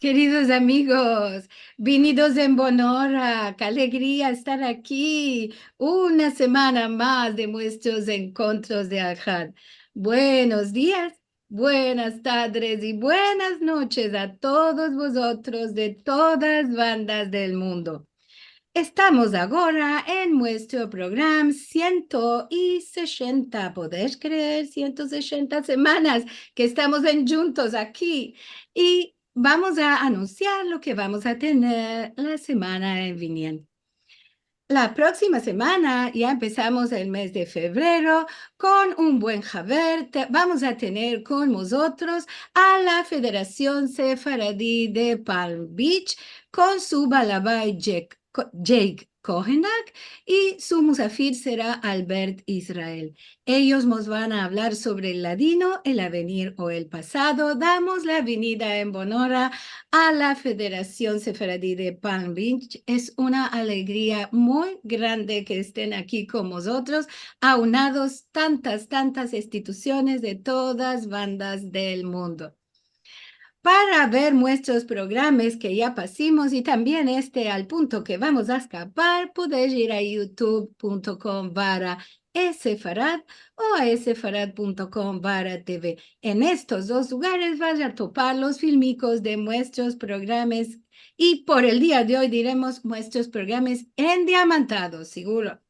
Queridos amigos, venidos en Bonora, qué alegría estar aquí. Una semana más de nuestros encuentros de Ajad. Buenos días, buenas tardes y buenas noches a todos vosotros de todas bandas del mundo. Estamos ahora en nuestro programa 160. ¿Podés creer? 160 semanas que estamos juntos aquí. Y vamos a anunciar lo que vamos a tener la semana viniente. La próxima semana ya empezamos el mes de febrero con un buen Javer. Vamos a tener con nosotros a la Federación Sefaradí de Palm Beach con su balabay Jake Kohenak y su musafir será Albert Israel. Ellos nos van a hablar sobre el ladino, el avenir o el pasado. Damos la venida en Bonora a la Federación Sefaradí de Palm Beach. Es una alegría muy grande que estén aquí con nosotros, aunados tantas instituciones de todas bandas del mundo. Para ver nuestros programas que ya pasamos y también al punto que vamos a escapar, puedes ir a youtube.com/Sefarad o a sefarad.com/TV. En estos dos lugares vas a topar los filmicos de nuestros programas y por el día de hoy diremos nuestros programas endiamantados, seguro.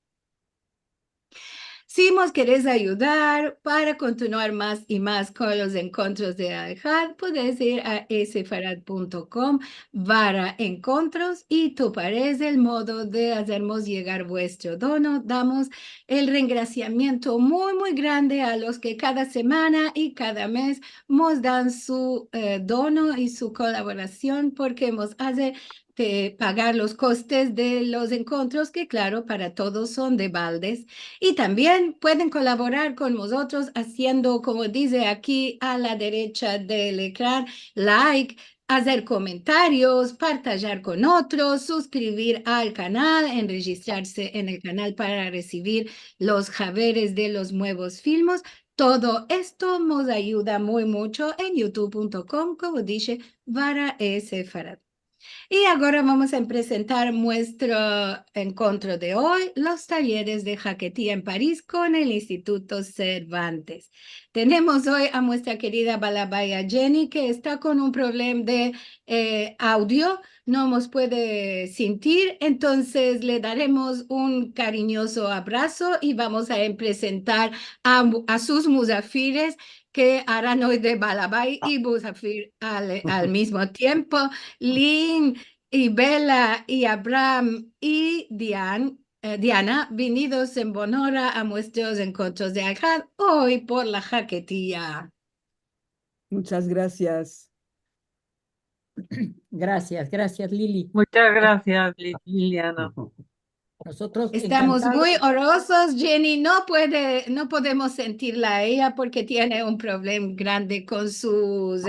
Si nos querés ayudar para continuar más y más con los encuentros de Al-Had, puedes ir a sefarad.com/encuentros y toparéis el modo de hacernos llegar vuestro dono. Damos el reagradecimiento muy grande a los que cada semana y cada mes nos dan su dono y su colaboración porque nos hace de pagar los costes de los encuentros que claro para todos son de baldes. Y también pueden colaborar con nosotros haciendo, como dice aquí a la derecha del ecrán, like, hacer comentarios, partajar con otros, suscribir al canal, registrarse en el canal para recibir los javeres de los nuevos filmes. Todo esto nos ayuda muy mucho en youtube.com, como dice, Vara Farad. Y ahora vamos a presentar nuestro encuentro de hoy, los talleres de jaquetía en París con el Instituto Cervantes. Tenemos hoy a nuestra querida Balabaya Jenny, que está con un problema de audio, no nos puede sentir, entonces le daremos un cariñoso abrazo y vamos a presentar a sus musafires que harán hoy de Balabay y musafir al mismo tiempo. Lynn y Bella y Abraham y Diana, venidos en Bonora a nuestros encuentros de Alcad, hoy por la jaquetía. Muchas gracias. Gracias, Lili. Muchas gracias, Liliana. Nosotros Estamos encantados. muy orosos. Jenny no podemos sentirla a ella porque tiene un problema grande con su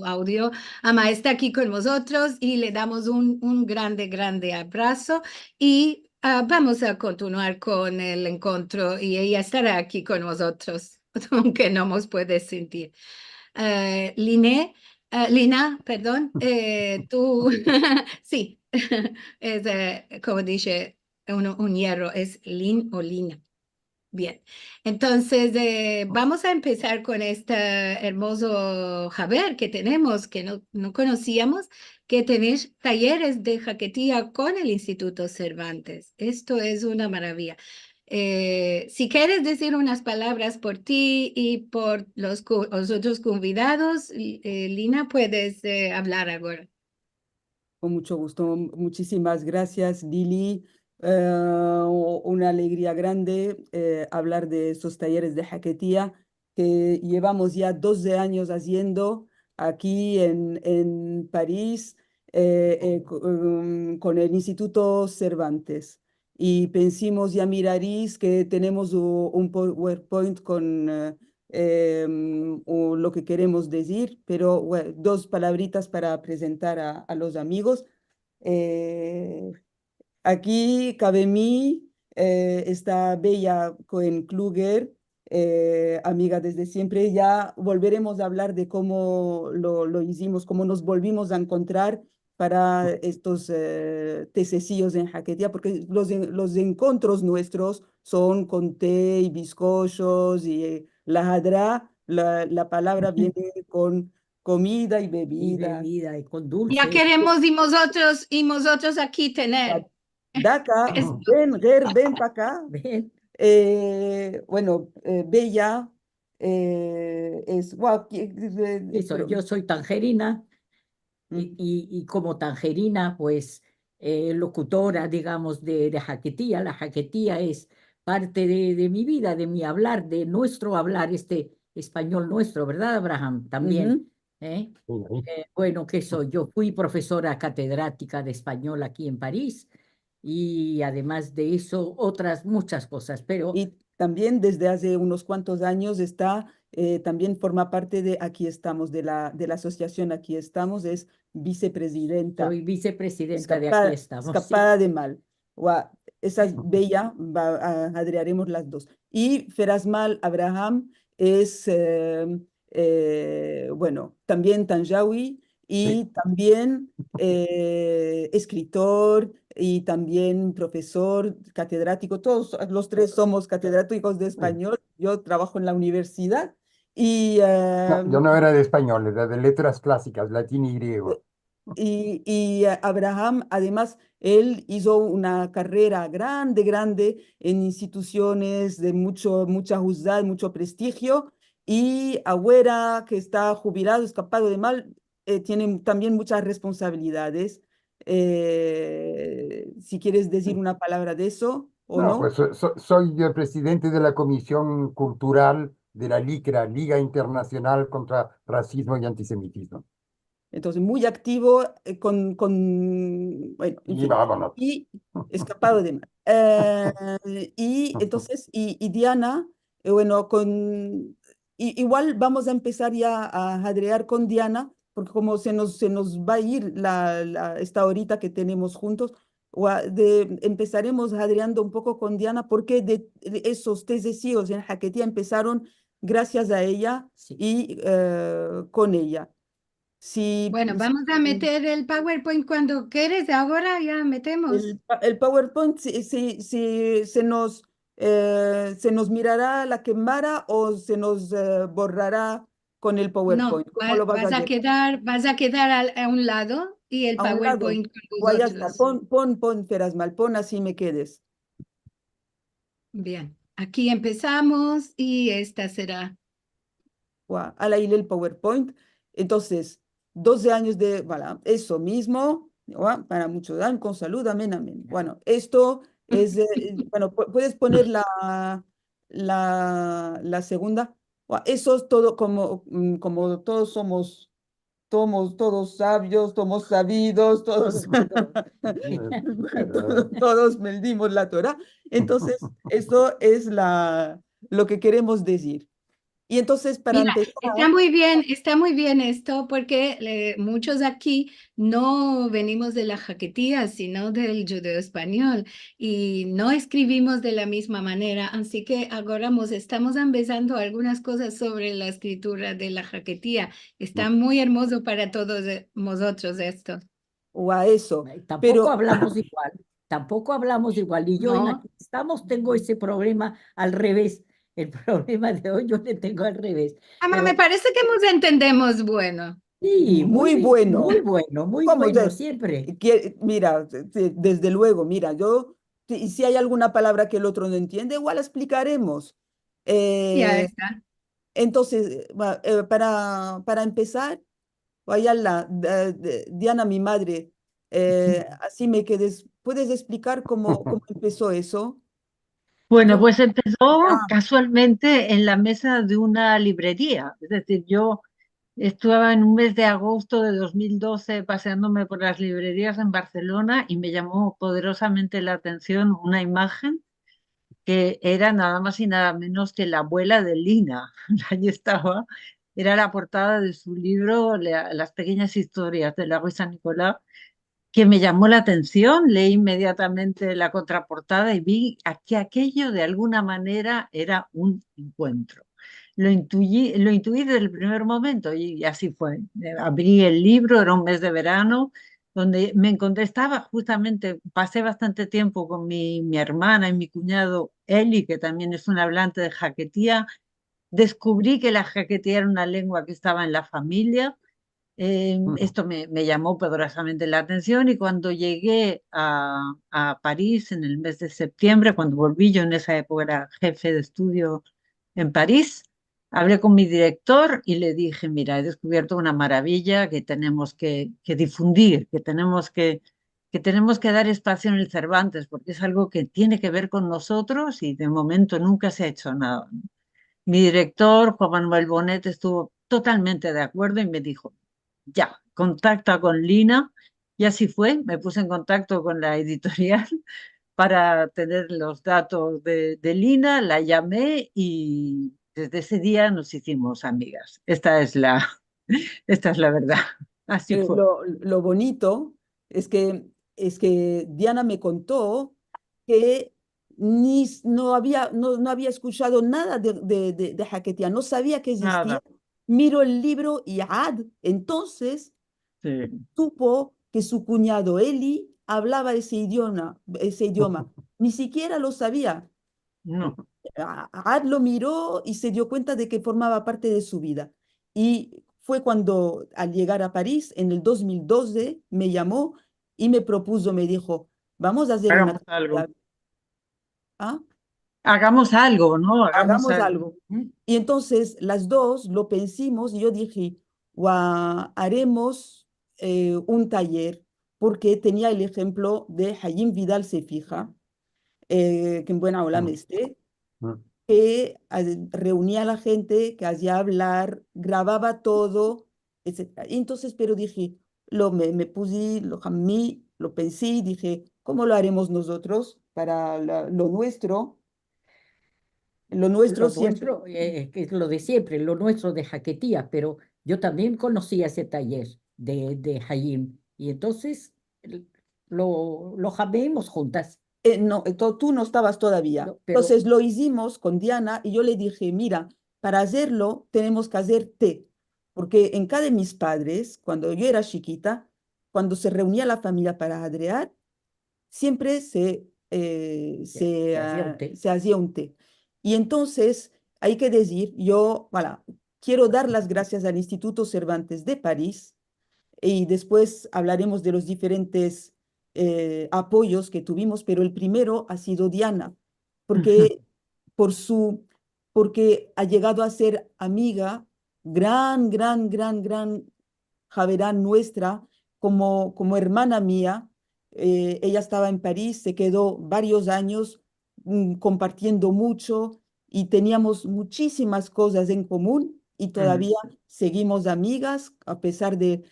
audio. Ama está aquí con nosotros y le damos un grande abrazo y vamos a continuar con el encuentro y ella estará aquí con nosotros, aunque no nos puede sentir. Lina, perdón, tú, sí, es como dice un hierro, es lin o lina. Bien, entonces vamos a empezar con este hermoso Javier que tenemos, que no conocíamos, que tenéis talleres de jaquetía con el Instituto Cervantes. Esto es una maravilla. Si quieres decir unas palabras por ti y por los otros convidados, Lina, puedes hablar ahora. Con mucho gusto. Muchísimas gracias, Lili. Una alegría grande hablar de estos talleres de jaquetía que llevamos ya 12 años haciendo aquí en París con el Instituto Cervantes. Y pensamos ya mirarís que tenemos un PowerPoint con o lo que queremos decir, pero bueno, dos palabritas para presentar a los amigos. Eh, Aquí cabe mí, está Bella Cohen-Kluger, amiga desde siempre. Ya volveremos a hablar de cómo lo hicimos, cómo nos volvimos a encontrar para estos tececillos en Jaquetia, porque los encuentros nuestros son con té y bizcochos y la hadra, la palabra viene con comida y Y bebida. bebida y con Ya dulces. queremos y nosotros aquí tener. Daca, Esto. ven, Ger, ven para acá. Ven, Bueno, Bella es, guau, eso, yo soy tangerina mm, y como tangerina, pues locutora, digamos, de Jaquetía. La Jaquetía es parte de mi vida, de mi hablar, de nuestro hablar, este español nuestro, ¿verdad, Abraham? También. ujú. ¿Eh? Bueno, ¿qué soy? Yo fui profesora catedrática de español aquí en París y además de eso, otras muchas cosas, pero Y también desde hace unos cuantos años también forma parte de Aquí estamos, de la asociación Aquí estamos, es vicepresidenta. soy vicepresidenta de Aquí Escapada, estamos, sí. escapada de mal. Ua, esa es bella, adriaremos las dos. Y Ferasmal Abraham es, bueno, también Tanjawi y también escritor y también profesor, catedrático. Todos los tres somos catedráticos de español. Yo trabajo en la universidad y No, yo no era de español, era de letras clásicas, latín y griego. Abraham, además, él hizo una carrera grande, grande en instituciones de mucha juzgada, mucho prestigio, y ahora que está jubilado, escapado de mal, tiene también muchas responsabilidades. Si quieres decir una palabra de eso o No, no. pues soy el presidente de la Comisión Cultural de la LICRA, Liga Internacional contra Racismo y Antisemitismo. Entonces, muy activo bueno, en Y fin, vámonos. y escapado de mar. Y entonces, y Diana, bueno, igual vamos a empezar ya a jadrear con Diana, porque como se nos va a ir esta horita que tenemos juntos, empezaremos jadreando un poco con Diana, porque de esos tececillos en Jaquetía empezaron gracias a ella Sí. y con ella. Si, Bueno, vamos a meter el PowerPoint cuando quieres. Ahora ya metemos. el PowerPoint se nos mirará la cámara o se nos borrará con el No, PowerPoint. ¿Cómo lo vas a llevar? vas a quedar a un lado y el A un lado. PowerPoint con Voy a estar. vosotros. Pon, Ferasmal, pon así me quedes. Bien, aquí empezamos y esta será. Al aire el PowerPoint. Entonces, 12 años voilà, eso mismo, para muchos años, con salud, amén, amén. Bueno, esto es, bueno, puedes poner la segunda. Eso es todo como todos somos todos sabios, somos sabidos, todos, todos meldimos la Torah. Entonces, eso es lo que queremos decir. Y entonces, para Mira, empezar, está muy bien esto porque muchos aquí no venimos de la jaquetía, sino del judeo español y no escribimos de la misma manera, así que ahora estamos empezando algunas cosas sobre la escritura de la jaquetía. Está muy hermoso para todos nosotros esto. o a eso, Tampoco pero hablamos igual, tampoco hablamos igual. Y yo en No, Aquí estamos tengo ese problema al revés. El problema de hoy yo le tengo al revés. me Pero parece que nos entendemos bueno. sí, muy bueno. muy ¿Cómo? bueno, siempre. Mira, desde luego, mira, si hay alguna palabra que el otro no entiende, igual explicaremos. Ya Eh, está. entonces, para empezar, vaya Diana, mi madre, así me quedes, ¿puedes explicar cómo empezó eso? Bueno, Yo, pues empezó ah, casualmente en la mesa de una librería. Es decir, yo estaba en un mes de agosto de 2012 paseándome por las librerías en Barcelona y me llamó poderosamente la atención una imagen que era nada más y nada menos que la abuela de Lina. Allí estaba, era la portada de su libro Las pequeñas historias de la Rue Saint-Nicolas. que me llamó la atención. Leí inmediatamente la contraportada y vi que aquello de alguna manera era un encuentro. Lo intuí desde el primer momento y así fue. Abrí el libro, era un mes de verano, donde me encontré, estaba justamente, pasé bastante tiempo con mi hermana y mi cuñado Eli, que también es un hablante de jaquetía. Descubrí que la jaquetía era una lengua que estaba en la familia. Esto me llamó poderosamente la atención y cuando llegué a París en el mes de septiembre, cuando volví, yo en esa época era jefe de estudio en París, hablé con mi director y le dije, mira, he descubierto una maravilla que tenemos que difundir, que tenemos que dar espacio en el Cervantes, porque es algo que tiene que ver con nosotros y de momento nunca se ha hecho nada. Mi director, Juan Manuel Bonet, estuvo totalmente de acuerdo y me dijo, ya, contacta con Lina. Y así fue, me puse en contacto con la editorial para tener los datos de Lina, la llamé y desde ese día nos hicimos amigas. Esta es la verdad. Así fue. Lo bonito es que Diana me contó que no había escuchado nada de Haketia, no sabía que existía. Nada. Miro el libro y entonces Sí, supo que su cuñado Eli hablaba ese idioma, ese idioma. Ni siquiera lo sabía. no. Ad lo miró y se dio cuenta de que formaba parte de su vida. Y fue cuando, al llegar a París, en el 2012, me llamó y me propuso, me dijo, vamos a hacer una Hagamos algo. actividad. ¿Ah? Hagamos algo, ¿no? Hagamos Hagamos algo. algo. Y entonces las dos lo pensamos y yo dije, haremos un taller, porque tenía el ejemplo de Hayim Vidal se fija, que en buena ola me esté, que reunía a la gente, que hacía hablar, grababa todo, etcétera. Y entonces, pero dije, me puse, a mí, lo pensé y dije, ¿cómo lo haremos nosotros para lo nuestro? Lo nuestro Lo siempre. nuestro, que es lo de siempre, lo nuestro de jaquetía, pero yo también conocí ese taller de Hayim y entonces lo jamemos juntas. No, tú no estabas todavía. Pero Entonces lo hicimos con Diana y yo le dije, mira, para hacerlo tenemos que hacer té, porque en casa de mis padres, cuando yo era chiquita, cuando se reunía la familia para adrear, siempre se hacía un té. se hacía un té. Y entonces, hay que decir, yo, voilà, quiero dar las gracias al Instituto Cervantes de París y después hablaremos de los diferentes apoyos que tuvimos, pero el primero ha sido Diana, porque, por su, porque ha llegado a ser amiga, gran Javerán nuestra, como hermana mía. Ella estaba en París, se quedó varios años compartiendo mucho y teníamos muchísimas cosas en común y todavía seguimos amigas a pesar de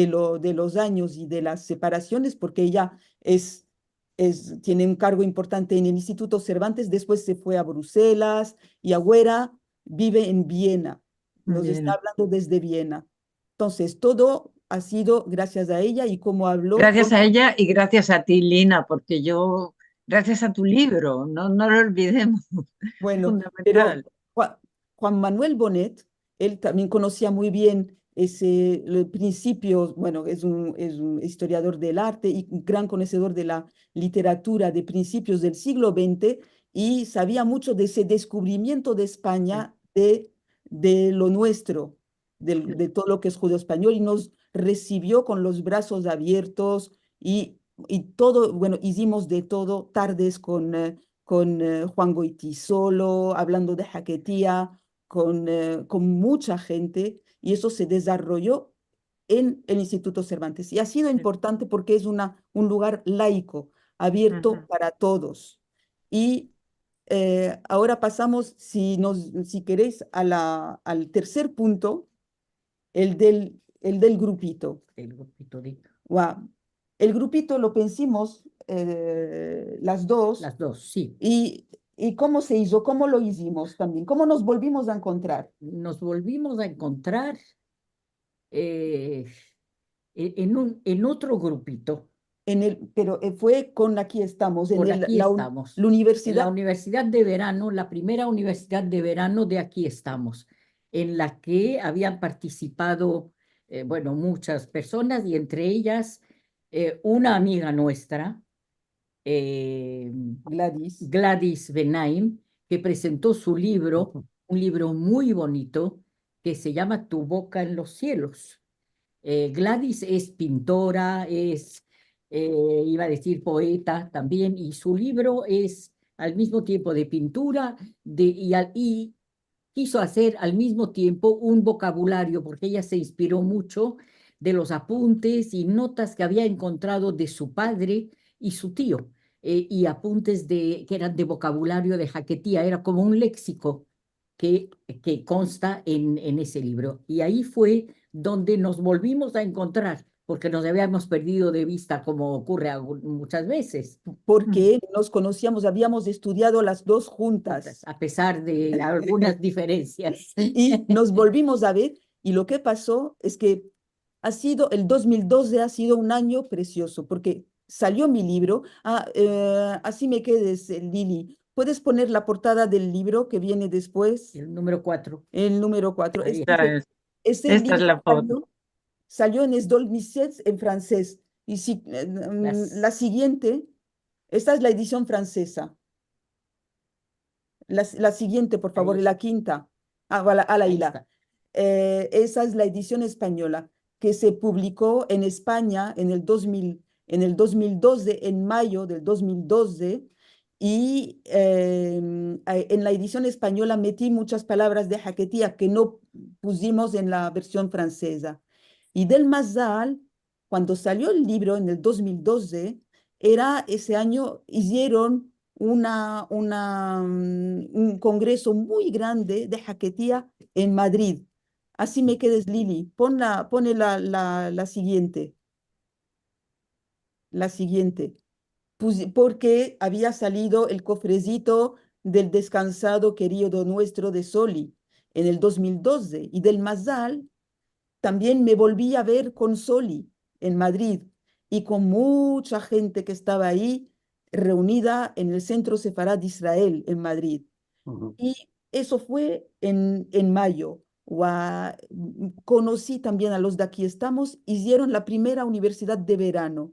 los años y de las separaciones, porque ella tiene un cargo importante en el Instituto Cervantes, después se fue a Bruselas y ahora vive en Viena. Nos está Bien. hablando desde Viena. Entonces, todo ha sido gracias a ella y cómo habló Gracias con... a ella y gracias a ti, Lina, porque gracias a tu libro, no lo olvidemos, es Bueno, pero fundamental. Juan Manuel Bonet, él también conocía muy bien los principios, bueno, es un historiador del arte y un gran conocedor de la literatura de principios del siglo XX y sabía mucho de ese descubrimiento de Sí, España, de lo nuestro, sí, de todo lo que es judío español y nos recibió con los brazos abiertos y todo, bueno, hicimos de todo, tardes con Juan Goitisolo, hablando de Jaquetía, con mucha gente, y eso se desarrolló en el Instituto Cervantes. Y ha sido sí. importante porque es un lugar laico, abierto Ujú. para todos. Y ahora pasamos, si queréis, al tercer punto, el del grupito. El grupito de Guau. El grupito lo pensimos las dos. las dos, sí. ¿Y cómo se hizo? ¿Cómo lo hicimos también? ¿Cómo nos volvimos a encontrar? Nos volvimos a encontrar eh, en otro grupito pero fue con Aquí Estamos, Por aquí estamos. la En la universidad. universidad de verano, la primera universidad de verano de Aquí Estamos, en la que habían participado, bueno, muchas personas y entre ellas una amiga nuestra, eh, Gladys. Gladys Benaim, que presentó su libro, un libro muy bonito que se llama Tu boca en los cielos. Gladys es pintora, iba a decir poeta también, y su libro es al mismo tiempo de pintura y quiso hacer al mismo tiempo un vocabulario, porque ella se inspiró mucho de los apuntes y notas que había encontrado de su padre y su tío, y apuntes que eran de vocabulario de Jaquetía, era como un léxico que consta en ese libro. Y ahí fue donde nos volvimos a encontrar, porque nos habíamos perdido de vista, como ocurre muchas veces, Porque nos conocíamos, habíamos estudiado las dos juntas a pesar de algunas diferencias. y nos volvimos a ver y lo que pasó es que el 2012 ha sido un año precioso porque salió mi libro. Así me quedes, Lili. ¿Puedes poner la portada del libro que viene después? El número 4. El número 4. Ahí Este Esta es libro la foto. salió en Es 2007 en francés. Y si, la siguiente, esta es la edición francesa. La siguiente, por favor, Ahí. la quinta. Voilà, Ahí la. está. Esa es la edición española que se publicó en España en el 2012, en mayo del 2012. Y en la edición española metí muchas palabras de Jaquetía que no pusimos en la versión francesa. Y del Mazal, cuando salió el libro en el 2012, ese año hicieron un congreso muy grande de Jaquetía en Madrid. Así me quedes, Lili. Pone la siguiente. La siguiente. Porque había salido el cofrecito del descansado querido nuestro de Soli en el 2012 y del Mazal también me volví a ver con Soli en Madrid y con mucha gente que estaba ahí reunida en el Centro Sefarad de Israel en Madrid. Y eso fue en mayo. Conocí también a los de Aquí Estamos, hicieron la primera universidad de verano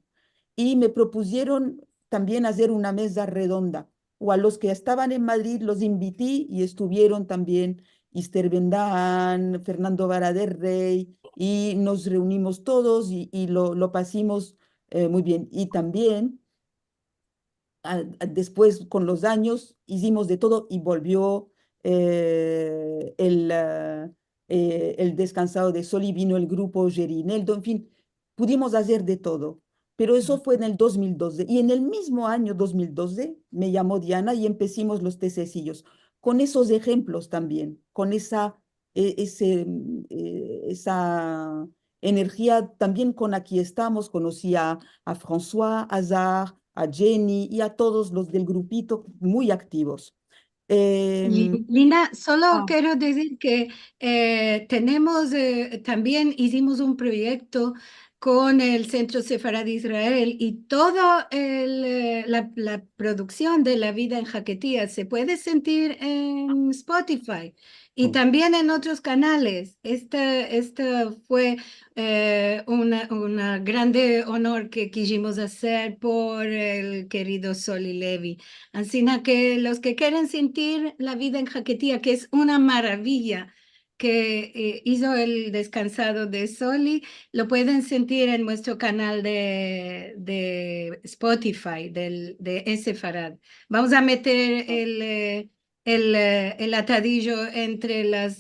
y me propusieron también hacer una mesa redonda. O a los que estaban en Madrid los invité y estuvieron también Ister Bendán, Fernando Vara del Rey, y nos reunimos todos y lo pasamos muy bien. Y también después, con los años, hicimos de todo y volvió el Descansado de Sol y vino el grupo Gerineldo, en fin, pudimos hacer de todo. Pero eso fue en el 2012. Y en el mismo año 2012 me llamó Diana y empecimos los tececillos, con esos ejemplos también, con esa energía, también con Aquí Estamos, conocí a François Hazard, a Jenny y a todos los del grupito muy activos. Lina, solo Ah. quiero decir que también hicimos un proyecto con el Centro Sefarad de Israel y toda la producción de La Vida en Jaquetía se puede sentir en Spotify y también en otros canales. Este fue una grande honor que quisimos hacer por el querido Soli Levi. Así que los que quieren sentir La Vida en Jaquetía, que es una maravilla que hizo el Descansado de Soli, lo pueden sentir en nuestro canal de Spotify, de Sefarad. Vamos a meter el atadillo entre los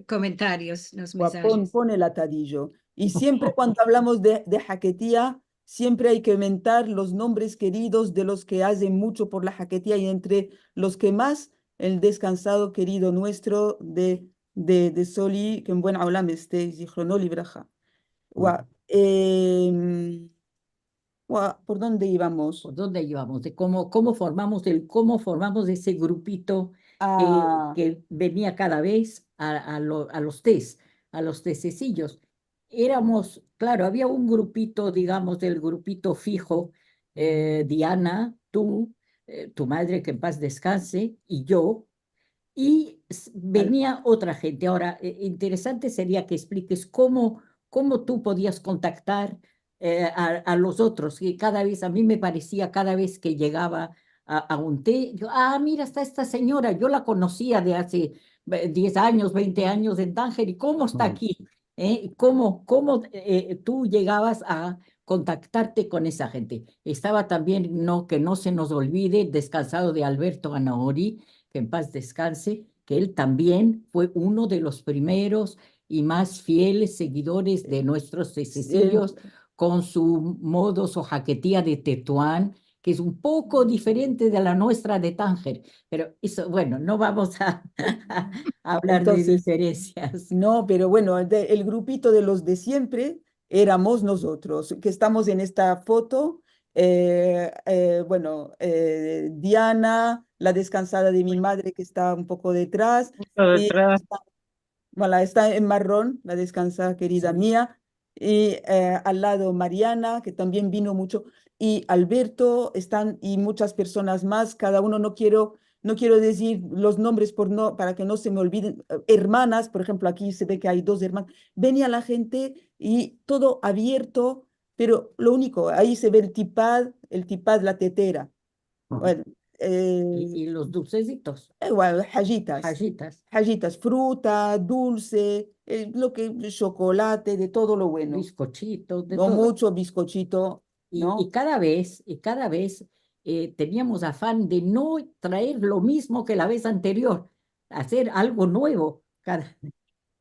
comentarios, los mensajes. Pon el atadillo. Y siempre cuando hablamos de Jaquetía, siempre hay que mentar los nombres queridos de los que hacen mucho por la Jaquetía y entre los que más, el descansado querido nuestro de Soli, que en buen aulam esté, zichrono libraja. ¿Por dónde íbamos? ¿Por dónde íbamos? De cómo formamos ese grupito Ah, que venía cada vez a los tececillos. éramos, claro, había un grupito, digamos, del grupito fijo, Diana, tú, tu madre que en paz descanse, y yo, y venía otra gente. Ahora, interesante sería que expliques cómo tú podías contactar a los otros, y cada vez, a mí me parecía, cada vez que llegaba a un té, yo, mira, está esta señora, yo la conocía de hace 10 años, 20 años en Tánger, ¿y cómo está aquí? ¿Cómo tú llegabas a contactarte con esa gente? Estaba también, no, que no se nos olvide, Descansado de Alberto Anaori, que en paz descanse, que él también fue uno de los primeros y más fieles seguidores de nuestros tececillos, con su modos o jaquetía de Tetuán, que es un poco diferente de la nuestra de Tánger, pero eso, bueno, no vamos a hablar de Entonces, diferencias. no, pero bueno, el grupito de los de siempre éramos nosotros, que estamos en esta foto. Bueno, Diana, la descansada de mi madre que está un poco detrás, Justo y detrás. bueno, está en marrón, la descansada querida Sí. mía, y al lado Mariana, que también vino mucho, y Alberto, están, y muchas personas más, cada uno no quiero decir los nombres para que no se me olviden, hermanas, por ejemplo, aquí se ve que hay dos hermanas, venía la gente y todo abierto, pero lo único, ahí se ve el tipad, la tetera, bueno, Y los dulcecitos, igual, hayitas. hayitas, Hayitas, fruta, dulce, chocolate, de todo lo bueno. bizcochitos, de No todo. mucho bizcochito, Y ¿no? cada vez teníamos afán de no traer lo mismo que la vez anterior, hacer algo nuevo.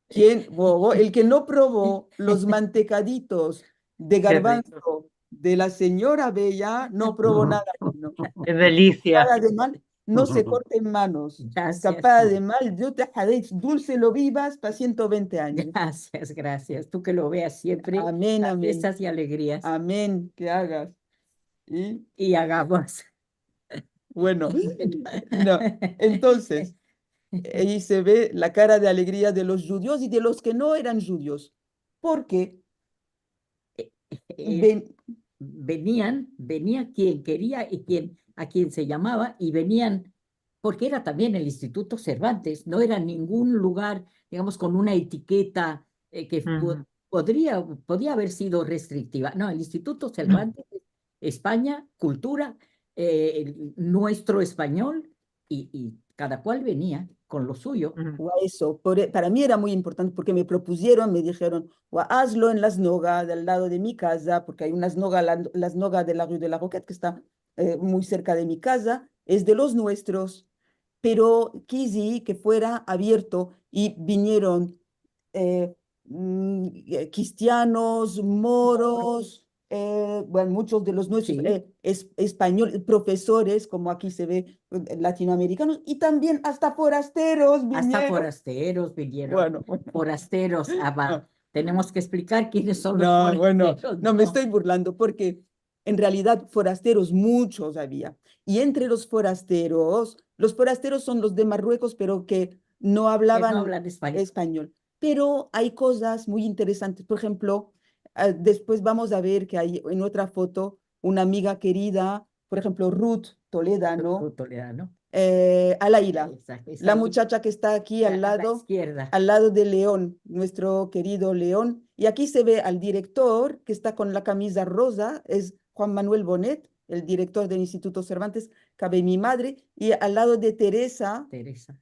El que no probó los mantecaditos de Qué rico. garbanzo de la señora Bella, no probó nada bueno. Qué delicia. Escapada de mal, no se corte en manos. Gracias, Escapada de mal, yo te haré dulce lo vivas para 120 años. gracias, gracias. Tú que lo veas siempre, Amén, las amén, fiestas y alegrías, amén, que hagas. Y y hagamos. bueno, no. Entonces, ahí se ve la cara de alegría de los judíos y de los que no eran judíos, porque Eh, ven, venía quien quería y a quien se llamaba, y venían, porque era también el Instituto Cervantes, no era ningún lugar, digamos, con una etiqueta que Ujú. podía haber sido restrictiva. No, el Instituto Cervantes, España, cultura, nuestro español, y cada cual venía con lo suyo. Ujú. eso, para mí era muy importante porque me propusieron, me dijeron, hazlo en la Snoga, del lado de mi casa, porque hay una Snoga, la Snoga de la Rue de la Roquette, que está muy cerca de mi casa, es de los nuestros, pero quise que fuera abierto y vinieron cristianos, moros, bueno, muchos de los nuestros Sí, españoles, profesores, como aquí se ve, latinoamericanos, y también hasta forasteros hasta vinieron. forasteros vinieron. Bueno, bueno, Forasteros, no, tenemos que explicar quiénes son los no, bueno, forasteros, no me ¿no? estoy burlando porque en realidad forasteros muchos había. Y entre los forasteros son los de Marruecos, pero que no Que no hablaban hablan español. español. Pero hay cosas muy interesantes. Por ejemplo, después vamos a ver que hay en otra foto una amiga querida, por ejemplo, Ruth Toledano, Toledano. Alaila, Exacto, está la ahí muchacha que está aquí a la izquierda. al lado de León, nuestro querido León. Y aquí se ve al director que está con la camisa rosa, es Juan Manuel Bonet, el director del Instituto Cervantes, cabe mi madre, y al lado de Teresa Teresa.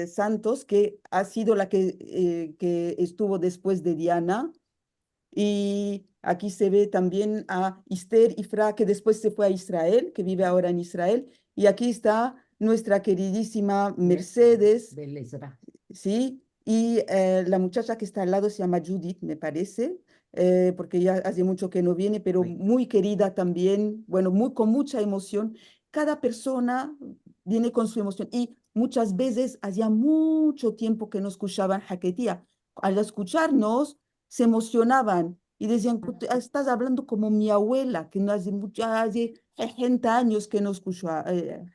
Santos, que ha sido la que estuvo después de Diana. Y aquí se ve también a Esther Ifra, que después se fue a Israel, que vive ahora en Israel. Y aquí está nuestra queridísima Mercedes, Belezra. ¿sí? Y la muchacha que está al lado se llama Judith, me parece, porque ya hace mucho que no viene, pero Sí. muy querida también, bueno, con mucha emoción. Cada persona viene con su emoción y muchas veces hacía mucho tiempo que no escuchaban Jaquetía. Al escucharnos, se emocionaban y decían, estás hablando como mi abuela, que no hace 60 años que no escuchó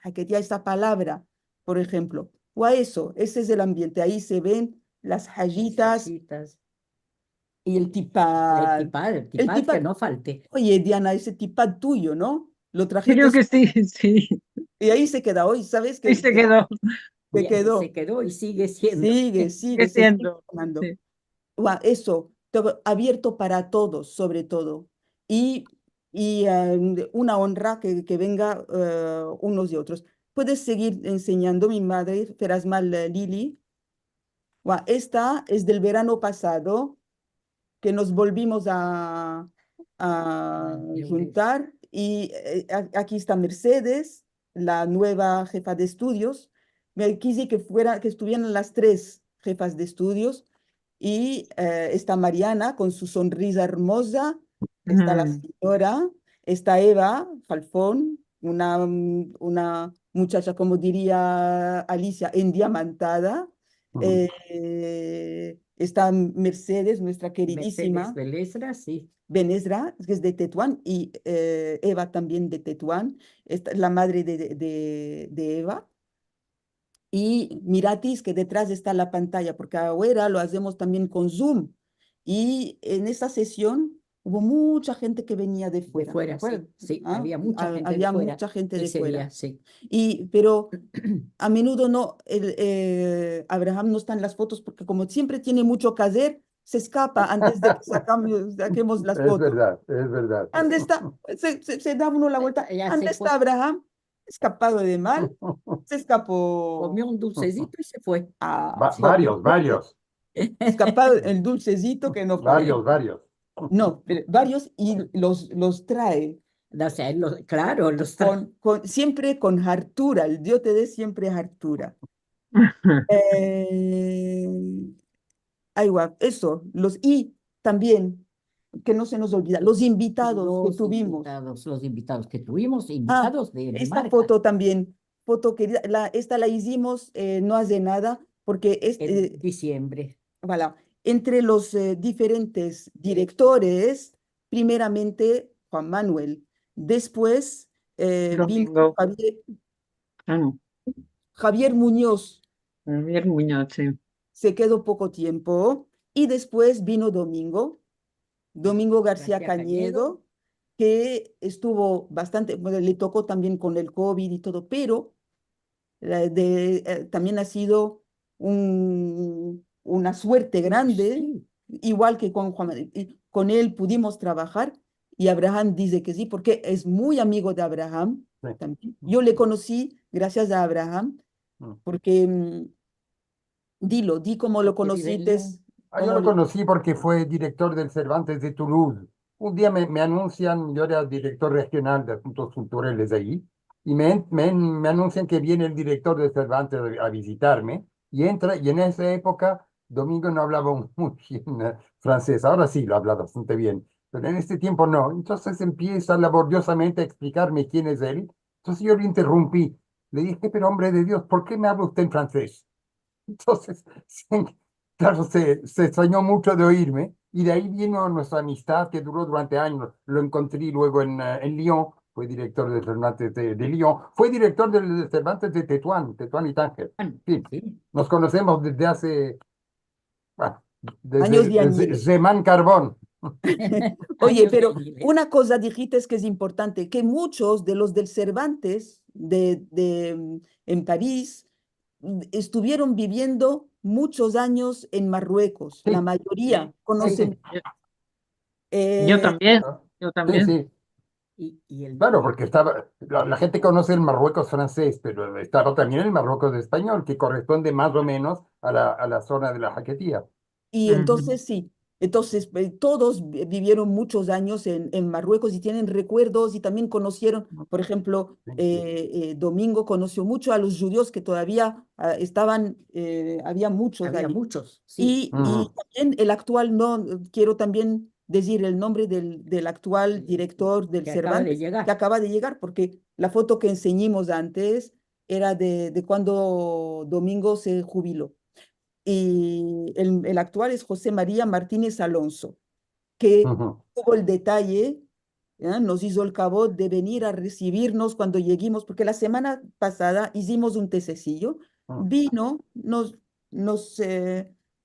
Jaquetía, esa palabra, por ejemplo. O a eso, ese es el ambiente. Ahí se ven las Las hayitas, hayitas. Y el tipad. El El tipad que tipad. no falte. Oye, Diana, ese tipad tuyo, ¿no? Lo trajiste Creo que sí, sí. y ahí se queda hoy, ¿sabes? Ahí se quedó. Se Y quedó. se quedó y sigue siendo. Sigue, Sigue se sigue siendo. tomando. Sí. Eso, abierto para todos, sobre todo. Y, una honra que venga unos y otros. Puedes seguir enseñando, mi madre, Ferasmal Lili. Esta es del verano pasado, que nos volvimos a Reunir. juntar. Y aquí está Mercedes, la nueva jefa de estudios. Me quise que estuvieran las tres jefas de estudios. Y está Mariana con su sonrisa hermosa, está la Mm. señora, está Eva Falfón, una muchacha, como diría Alicia, endiamantada. Ujú. Está Mercedes, nuestra Mercedes queridísima, Belesra, sí. Benesra, que es de Tetuán, y Eva también de Tetuán, esta, la madre de Eva. Y Miratis, que detrás está la pantalla, porque ahora lo hacemos también con Zoom. Y en esa sesión hubo mucha gente que venía de De fuera. fuera, sí. Sí, ¿Ah? había mucha gente de Había fuera mucha gente de ese fuera. día, sí. Pero a menudo no, Abraham no está en las fotos porque como siempre tiene mucho que hacer, se escapa antes de que saquemos las Es fotos. verdad, es verdad. ¿Dónde está? Se da uno la vuelta. Ya ¿Dónde se fue. está Abraham? Escapado de mal, se escapó. Comió un dulcecito y se fue. Ah, Varios, escapado el dulcecito que no falla. varios. No, pero varios y los trae O sea, claro, siempre con hartura. El Dios te dé siempre hartura. Ahí va, eso, y también, que no se nos olvida, los invitados que tuvimos. Los invitados que tuvimos, Ah, invitados de esta marca. foto también, foto querida, esta la hicimos no hace nada, porque En diciembre. voilà, entre los diferentes directores, primeramente Juan Manuel, después vino Domingo. Ah, no. Javier Muñoz, Javier Muñoz, sí. se quedó poco tiempo, y después vino Domingo García Cañedo, que estuvo bastante, bueno, le tocó también con el COVID y todo, pero también ha sido una suerte grande, Sí. igual que con Juan Manuel. Y con él pudimos trabajar y Abraham dice que sí, porque es muy amigo de Abraham Sí. también. Yo le conocí gracias a Abraham, Mm. porque di cómo lo Porque vive en conociste. León. Yo lo conocí porque fue director del Cervantes de Toulouse. Un día me anuncian, yo era director regional de asuntos culturales ahí, y me anuncian que viene el director del Cervantes a visitarme, y entra, y en esa época Domingo no hablaba muy bien francés, ahora sí lo habla bastante bien, pero en este tiempo no. Entonces empieza laboriosamente a explicarme quién es él. Entonces yo le interrumpí, le dije, pero hombre de Dios, ¿por qué me habla usted en francés? Entonces, claro, se extrañó mucho de oírme y de ahí vino nuestra amistad que duró durante años. Lo encontré luego en Lyon, fue director del Cervantes de Lyon, fue director del Cervantes de Tetuán y Tánger. Sí, Sí. nos conocemos desde hace, bueno, Años de desde años. Zemán Carbón. Oye, Años de pero Aguiles. una cosa dijiste es que es importante, que muchos de los del Cervantes en París estuvieron viviendo muchos años en Marruecos. La Sí, mayoría Sí, conocen. sí. Yo eh, también, ah, yo sí, también. sí. Y Claro, porque estaba, la gente conoce el Marruecos francés, pero estaba también el Marruecos español, que corresponde más o menos a la zona de la Jaquetía. y Ujú. entonces sí, entonces todos vivieron muchos años en Marruecos y tienen recuerdos y también conocieron, por ejemplo, Sí, Domingo conoció mucho a los judíos que todavía estaban, había muchos había ahí. muchos, sí. Y también el actual, no quiero también decir el nombre del actual director del Que acaba de Cervantes, que llegar. acaba de llegar, porque la foto que enseñamos antes era de cuando Domingo se jubiló. Y el actual es José María Martínez Alonso, que ujú, tuvo el detalle, nos hizo el favor de venir a recibirnos cuando lleguemos, porque la semana pasada hicimos un tececillo, ujú. vino,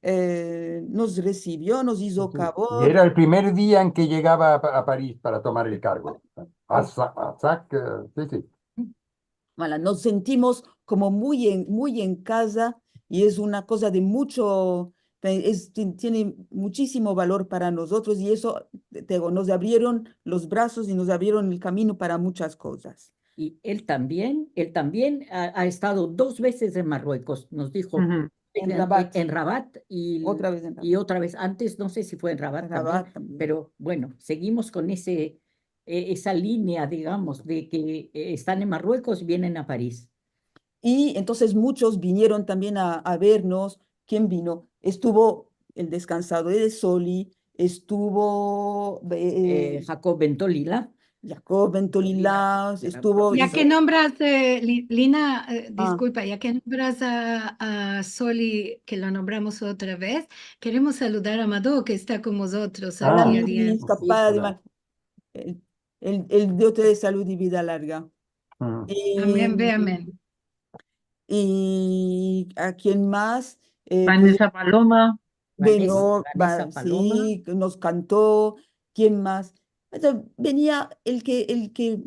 nos recibió, nos hizo Sí. Y favor. era el primer día en que llegaba a París para tomar el cargo. Sí, sí. Voilà, nos sentimos como muy en casa y es una cosa de mucho, tiene muchísimo valor para nosotros y eso, te digo, nos abrieron los brazos y nos abrieron el camino para muchas cosas. Y él también ha estado 2 veces en Marruecos, nos dijo, Ujú. En vengan, Rabat, en Rabat otra vez en y Rabat. otra vez, antes no sé si fue en Rabat también, Rabat también. pero bueno, seguimos con esa línea, digamos, de que están en Marruecos y vienen a París. Y entonces muchos vinieron también a vernos. ¿Quién vino? Estuvo el descansado de Soli, estuvo Jacob Bentolila, Jacob Bentolila, de la estuvo Ya que profesora. nombras, Lina, Ah, disculpa, ya que nombras a Soli, que lo nombramos otra vez, queremos saludar a Mado, que está con nosotros aquí Ah, a y día. Sí, escapada de hola. el Dios te dé salud y vida larga. Mm. Amén, ve, Y, amén. y a quién más, pues Vanessa Paloma, vino, Vanessa Paloma, sí, nos cantó. ¿Quién más? O sea, venía el que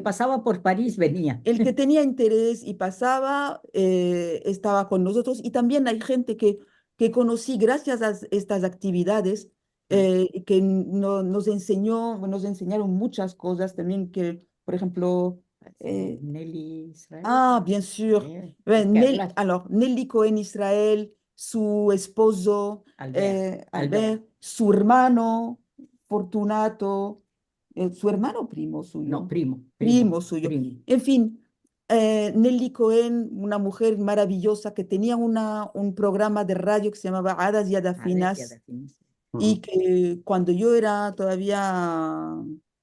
pasaba por París venía. el que tenía interés y pasaba, estaba con nosotros. Y también hay gente que conocí gracias a estas actividades, que nos enseñaron muchas cosas también, que, por ejemplo, Nelly Israel, bien sûr, es que hablas, alors, Nelly Cohen Israel, su esposo, Albert, Albert, su hermano Fortunato, su hermano primo no, suyo, primo, primo suyo. primo. En fin, Nelly Cohen, una mujer maravillosa que tenía un programa de radio que se llamaba Hadas y A ver, ya Adafinas, decimos. y que cuando yo era todavía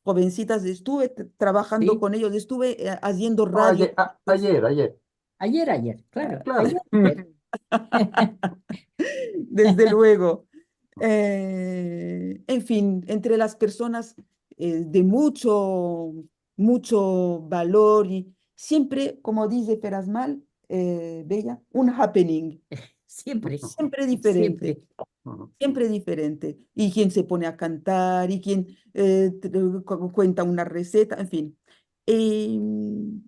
jovencita estuve trabajando Sí, con ellos, estuve haciendo No, radio. ayer. claro, Claro. ayer. Desde luego. En fin, entre las personas de mucho valor y siempre, como dice Perasmal, Bella, un happening, Siempre, siempre diferente, siempre. Ujú. siempre diferente. Y quien se pone a cantar y quien cuenta una receta, en fin. Em,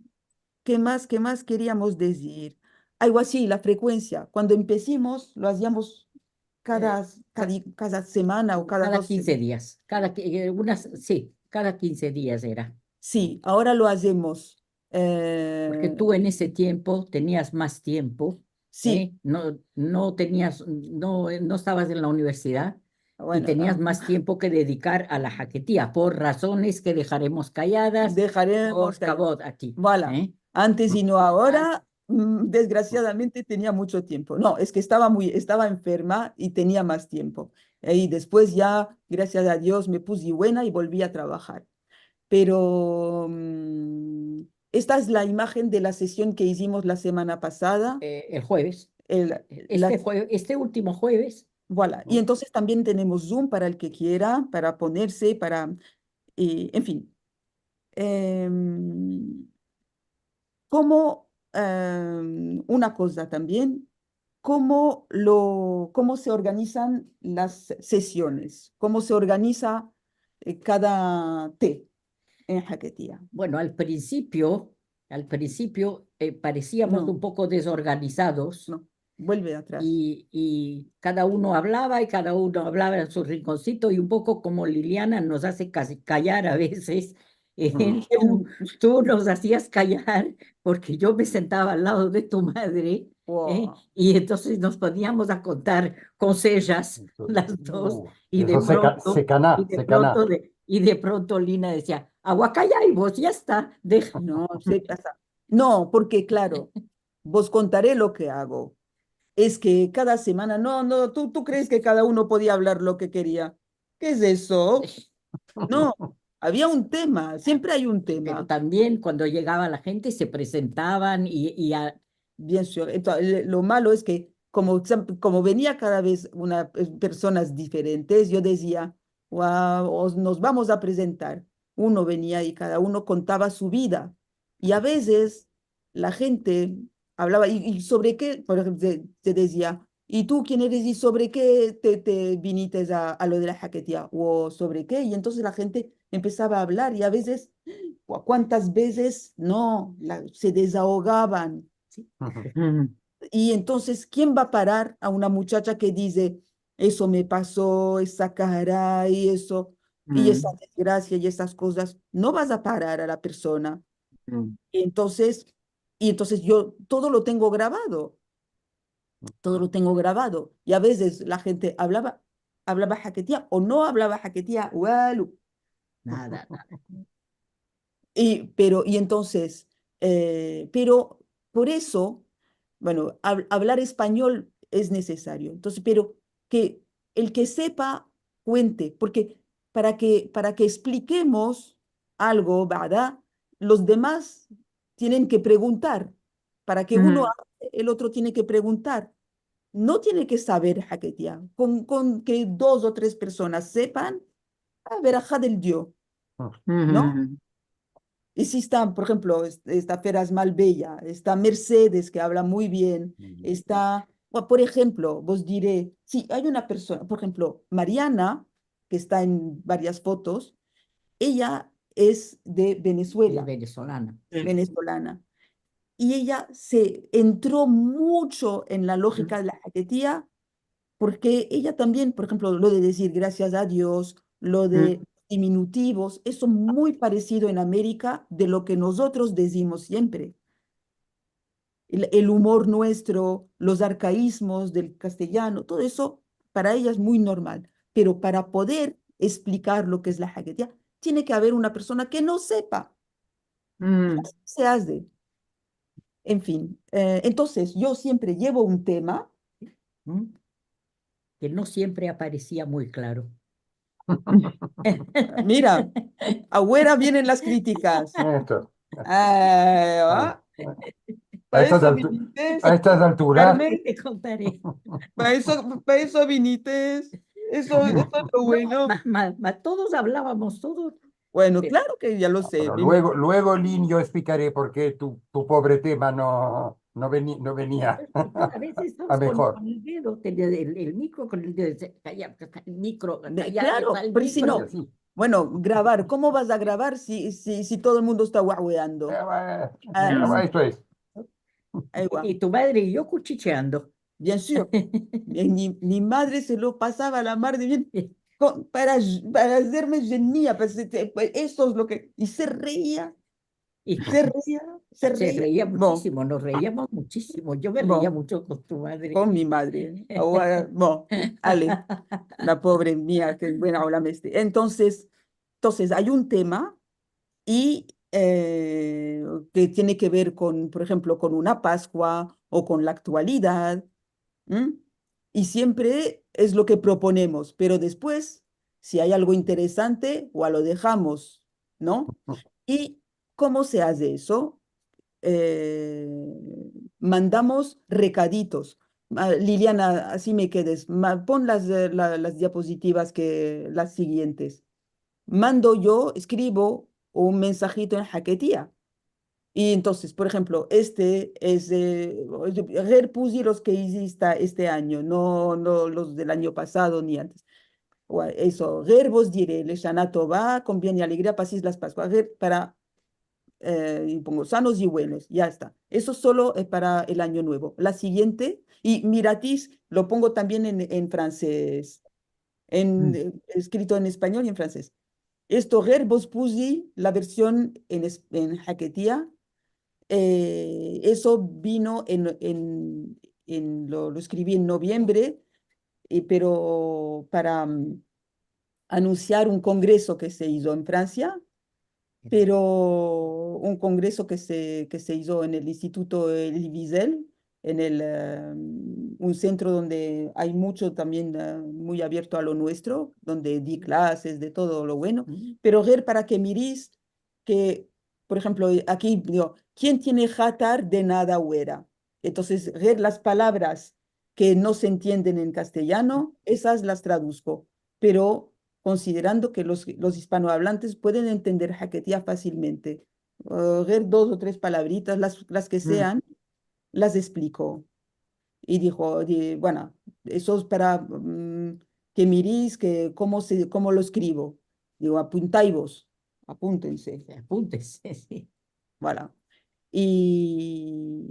qué más queríamos decir? Algo así, la frecuencia. Cuando empecimos, lo hacíamos eh, cada, ca- cada semana o cada cada dos 15 semanas. días, sí, cada 15 días era. Sí, ahora lo hacemos. Porque tú en ese tiempo tenías más tiempo, Sí, no tenías, no estabas en la universidad y bueno, tenías más tiempo que dedicar a la jaquetía, por razones que dejaremos calladas, dejaremos por callar. cabot aquí. Voilà. Antes y no Ah, ahora, desgraciadamente tenía mucho tiempo. No, es que estaba enferma y tenía más tiempo. Y después ya, gracias a Dios, me puse buena y volví a trabajar. Pero esta es la imagen de la sesión que hicimos la semana pasada. el jueves, La, este último jueves, voilà. Y ¿no? entonces también tenemos Zoom para el que quiera, para ponerse, en fin. Em, como una cosa también, cómo se organizan las sesiones, cómo se organiza cada té en Jaquetía. Bueno, al principio parecíamos No, un poco desorganizados no, vuelve atrás. y cada uno hablaba y cada uno hablaba en su rinconcito y un poco como Liliana nos hace casi callar a veces, Ujú. tú nos hacías callar porque yo me sentaba al lado de tu madre, Wow. y entonces nos poníamos a contar cosellas las dos y de Eso pronto, y de se caná. pronto, y de pronto Lina decía, agua calla y vos ya está, deja. No, se pasa. No, porque claro, vos contaré lo que hago. Es que cada semana, no, tú crees que cada uno podía hablar lo que quería. ¿Qué es eso? No, había un tema, siempre hay un Pero tema. también cuando llegaba la gente se presentaban Bien sûr. Entonces, lo malo es que como venía cada vez personas diferentes, yo decía, wow, nos vamos a presentar. Uno venía y cada uno contaba su vida. Y a veces la gente hablaba, y sobre qué, por ejemplo, se decía, ¿Y tú quién eres y sobre qué te viniste a lo de la jaquetía? ¿O sobre qué? Y entonces la gente empezaba a hablar y a veces, ¿cuántas veces no? Se desahogaban. ¿Sí? Mm, Y entonces, ¿quién va a parar a una muchacha que dice, eso me pasó, esa cara y eso, y esa mm, desgracia y esas cosas? No vas a parar a la persona. mm, Y entonces, yo todo lo tengo grabado, todo lo tengo grabado. Y a veces la gente hablaba jaquetía o no hablaba jaquetía, bueno, Nada, nada. y entonces, pero por eso, bueno, hablar español es necesario. Entonces, pero que el que sepa cuente, porque para que expliquemos algo, ¿verdad? Los demás tienen que preguntar. Para que uno mm, hable, el otro tiene que preguntar. No tiene que saber jaquetear. Con que dos o tres personas sepan, a ver, del Dios, ¿no? mm, Y si está, por ejemplo, está Feras Malbella, está Mercedes, que habla muy bien, está, por ejemplo, vos diré, sí, hay una persona, por ejemplo, Mariana, que está en varias fotos, ella es de Es Venezuela, venezolana. sí, venezolana, y ella se entró mucho en la mm, lógica de la jaquetía, porque ella también, por ejemplo, lo de decir gracias a Dios, lo de mm, diminutivos, eso muy parecido en América de lo que nosotros decimos siempre. El humor nuestro, los arcaísmos del castellano, todo eso para ella es muy normal. Pero para poder explicar lo que es la jaquetía, tiene que haber una persona que no sepa. Y mm, así se hace. En fin, entonces yo siempre llevo un tema. ¿Mm? Que no siempre aparecía muy claro. Mira, ahora vienen las críticas. Esto. Ah, Ah, A para estas eso altu- a viniste, estas alturas, Carmen, Te contaré. para eso viniste. Eso es lo No, bueno. todos hablábamos, todos. Bueno, Pero claro que ya lo sé. pero luego, Lin, yo explicaré por qué tu pobre tema no venía a veces a estabas mejor. con el dedo, el micro con el dedo, el micro, callar, está Claro, el pero si Sí, micro. no, sí. bueno, grabar, ¿cómo vas a grabar si todo el mundo está guagueando? Ah, mm, Esto es. ahí va. Y tu madre y yo cuchicheando. Bien sûr. Mi madre se lo pasaba a la mar de bien para hacerme genia, pues eso es lo que... Y se reía, Y se reía, se se reía. reía Bon, muchísimo, nos reíamos muchísimo. Yo me reía bon, mucho con tu madre. con mi madre. Ahora, bon, ale, la pobre mía, que buena habla este. Entonces, hay un tema y que tiene que ver con, por ejemplo, con una Pascua o con la actualidad. ¿M? Y siempre es lo que proponemos, pero después, si hay algo interesante, o lo dejamos, ¿no? ¿Y cómo se hace eso? Eh, Mandamos recaditos. Liliana, así me quedes. Pon las diapositivas las siguientes. Mando yo, escribo un mensajito en jaquetía. Y entonces, por ejemplo, este es Pusi los que hiciste este año, no los del año pasado ni antes. Eso, vos diré, le Shana Tova, con bien y alegría, paséis las Pascuas. Para, y pongo sanos y buenos, ya está. Eso solo es para el año nuevo. La siguiente, y Miratis, lo pongo también en francés, mm, escrito en español y en francés. Esto, vos Pusi, la versión en jaquetía. Eso vino lo escribí en noviembre, pero para anunciar un congreso que se hizo en Francia, pero un congreso que se hizo en el Instituto Elie Wiesel, un centro donde hay mucho también muy abierto a lo nuestro, donde di clases de todo lo bueno, pero ver para que mirís que, por ejemplo, aquí digo, ¿quién tiene jatar de nada huera? Entonces, ver las palabras que no se entienden en castellano, esas las traduzco, pero considerando que los hispanohablantes pueden entender jaquetía fácilmente. Ver dos o tres palabritas, las que mm, sean, las explico. Y dijo, bueno, eso es para que miréis que cómo lo escribo. Digo, apuntáis vos, apúntense. Apúntese, sí. Voilà. Y,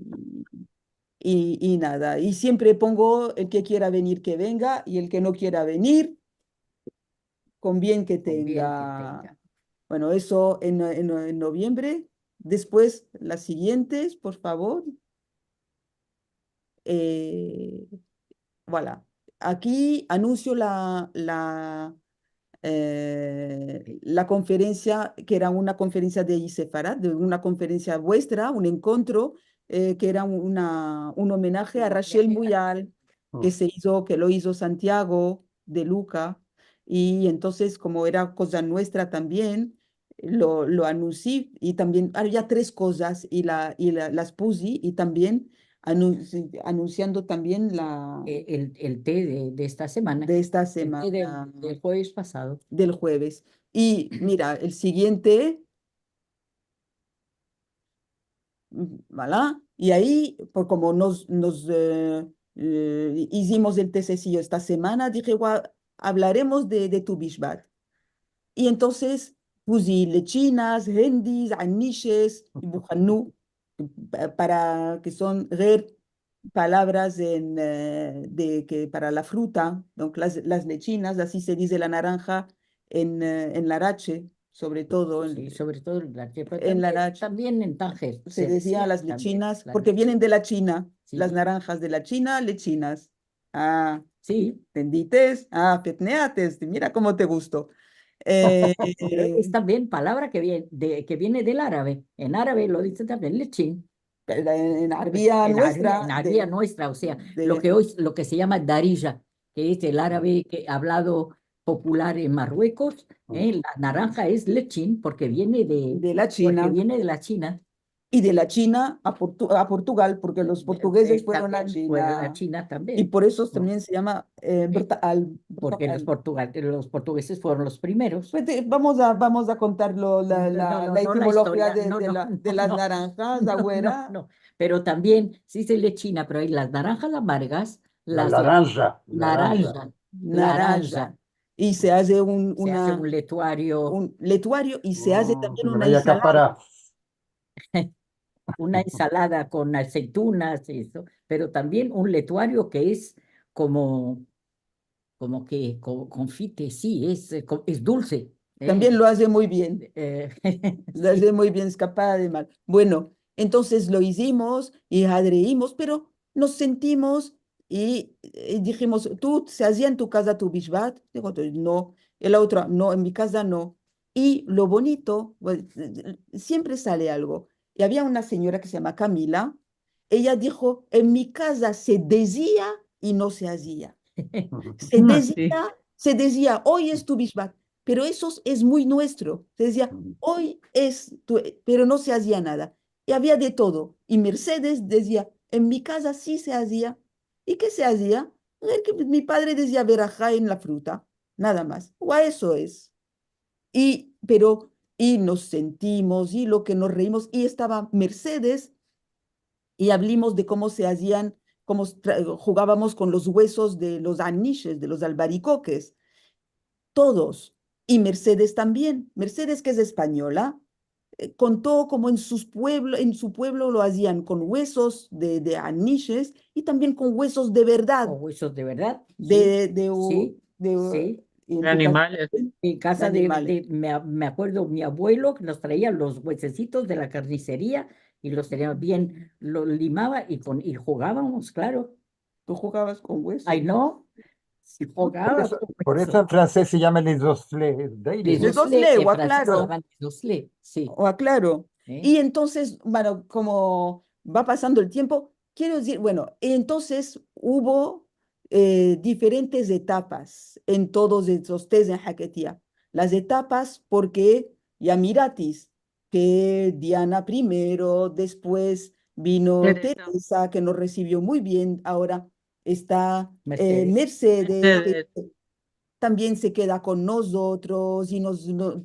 y nada, y siempre pongo el que quiera venir que venga y el que no quiera venir, con bien que Con bien que tenga. tenga. Bueno, eso en noviembre. Después, las siguientes, por favor. Eh, voilà. Aquí anuncio la conferencia, que era una conferencia de ISEFARAT, de una conferencia vuestra, un encuentro, que era un homenaje a Rachel Muyal, que lo hizo Santiago de Luca, y entonces como era cosa nuestra también, lo anuncié, y también había tres cosas, las puse, y también anunciando también El té de esta semana, de esta el té semana del jueves pasado. del jueves. Y mira, el siguiente, ¿vale? Y ahí, por como hicimos el tececillo esta semana, dije, hablaremos de tu Bishbat. Y entonces puse lechinas, hendis, aniches y bujanú, para que son palabras para la fruta, donc las lechinas, así se dice la naranja en Larache, sobre todo Sí, sobre todo en la pero en Larache. también en Tánger Se decía las también, lechinas, las porque vienen de la China, Sí. las naranjas de la China, lechinas. Ah, Sí, tendites, fetneates, mira cómo te gustó. Eh, pero es también palabra que viene del árabe. En árabe lo dice también lechín. en Pues, arbía nuestra, en área nuestra, o sea, de, lo que se llama darija, que es el árabe que hablado popular en Marruecos. La naranja es lechín porque de la China, viene de la China. y de la China a Portugal, porque los portugueses fueron a También fue la China, China y también, por eso ¿no? también se llama Porque los portugueses fueron los primeros. Pues vamos a contarlo, la No la etimología historia, de las no, naranjas, agüera. no. Pero también sí se le china, pero hay las naranjas amargas, La las naranja, naranja, Naranja. Y se hace se hace un letuario, un letuario, y se hace también Se me una veía acá ensalada. para. una ensalada con aceitunas, eso, pero también un letuario que es como, confite, sí, es dulce. También lo hace muy bien. Lo hace Sí. muy bien, escapada de mal. Bueno, entonces lo hicimos y jadreímos, pero nos sentimos y dijimos, ¿tú se hacía en tu casa tu bishbat? Digo, no. Y la otra, no, en mi casa no. Y lo bonito, pues, siempre sale algo. Y había una señora que se llama Camila. Ella dijo, en mi casa se decía y no se hacía. Se Sí. decía, hoy es tu Bishvat, pero eso es muy nuestro. Se decía, hoy es tu, pero no se hacía nada. Y había de todo. Y Mercedes decía, en mi casa sí se hacía. ¿Y qué se hacía? Que mi padre decía verajá en la fruta, nada más. O a eso es. Y nos sentimos y lo que nos reímos. Y estaba Mercedes y hablamos de cómo se hacían, jugábamos con los huesos de los aniches, de los albaricoques, todos. Y Mercedes también. Mercedes, que es española, contó como en su pueblo lo hacían con huesos de aniches y también con huesos de O verdad, huesos de verdad, sí, de, de, u- sí, de, sí. y en De tu caso, animales. En de casa animales. me acuerdo, mi abuelo que nos traía los huesecitos de la carnicería y los tenía bien, los limaba y jugábamos, claro. Tú jugabas con Ay, huesos. no, si jugaba con Por huesos. eso en francés se llama les osselets Les De d'aile. dos osselets, en leguas, francés se claro. llaman les osselets, sí. Claro. ¿Eh? Y entonces, bueno, como va pasando el tiempo, quiero decir, bueno, entonces hubo diferentes etapas en todos estos test en Jaquetía. Las etapas porque ya miratis, que Diana primero, después vino Teresa. Teresa, que nos recibió muy bien, ahora está Mercedes. Mercedes, que Mercedes. también se queda con nosotros y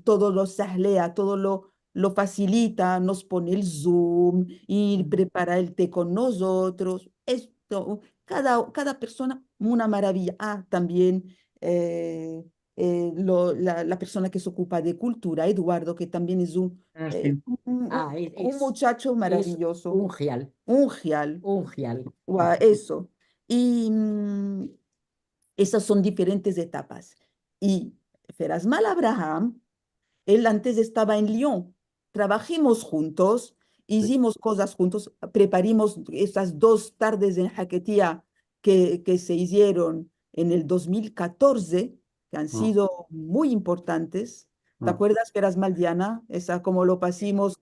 todo lo sahlea, todo lo facilita, nos pone el Zoom y prepara el té con nosotros. Esto, cada persona una maravilla. Ah, también la persona que se ocupa de cultura, Eduardo, que también es Sí. un muchacho Es maravilloso, un gial, un gial. un gial. Eso. Y esas son diferentes etapas. Y Ferasmal Abraham, él antes estaba en Lyon. Trabajamos juntos, Sí. hicimos cosas juntos, preparamos esas 2 tardes en Jaquetía que se hicieron en el 2014, que han Mm, sido muy importantes. ¿Te mm. acuerdas, Ferasmal, Diana? Esa como lo pasamos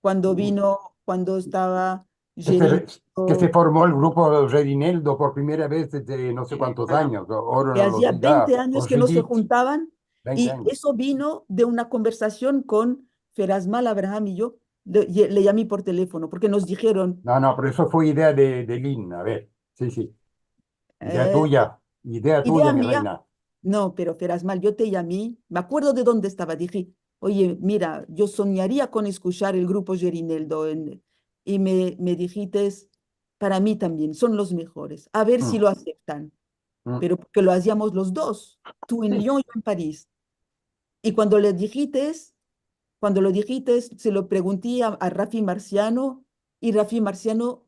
cuando vino, cuando estaba Que se, que se Gerinto, formó el grupo Redineldo por primera vez desde no sé cuántos años. Ahora que no lo hacía olvida. 20 O años que no se Judith, juntaban, 20 y años. eso vino de una conversación con Ferasmal Abraham y yo. Le llamé por teléfono porque nos dijeron, No, no, pero eso fue idea de Lynn. A ver, sí, sí. eh, Idea tuya, idea mi mía. reina. No, pero Ferasmal, yo te llamé, me acuerdo de dónde estaba, dije, oye, mira, yo soñaría con escuchar el grupo Gerineldo y me dijiste, para mí también, son los mejores, a ver si Mm, lo aceptan, mm. pero que lo hacíamos los dos, tú en Sí, Lyon y yo en París. Y cuando lo dijiste, se lo pregunté a Rafi Marciano, y Rafi Marciano,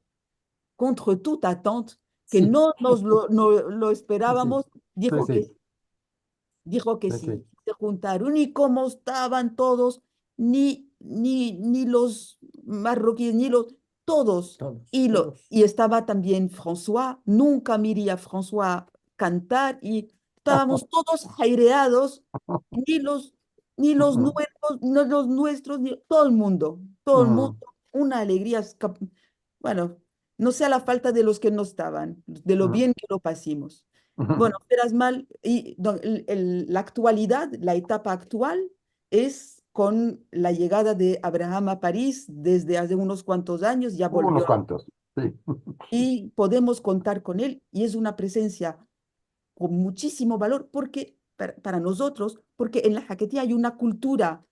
contre toute attente, que sí, no nos lo sí, sí, esperábamos, sí, dijo que sí, sí. Dijo que sí, sí. sí. Se juntaron y cómo estaban todos, ni los marroquíes, ni los, todos. Todos, Y todos. estaba también François, nunca miré a François cantar y estábamos todos aireados, ni los, ni los Mm, nuestros, no los nuestros, ni todo el mundo, mm, una alegría, bueno, no sea la falta de los que no estaban, de lo mm, bien que lo pasimos. mm. Bueno, verás mal, y la actualidad, la etapa actual es con la llegada de Abraham a París desde hace unos cuantos años, ya Unos volvió cuantos, sí. y podemos contar con él y es una presencia con muchísimo valor porque para nosotros, porque en la Jaquetía hay una cultura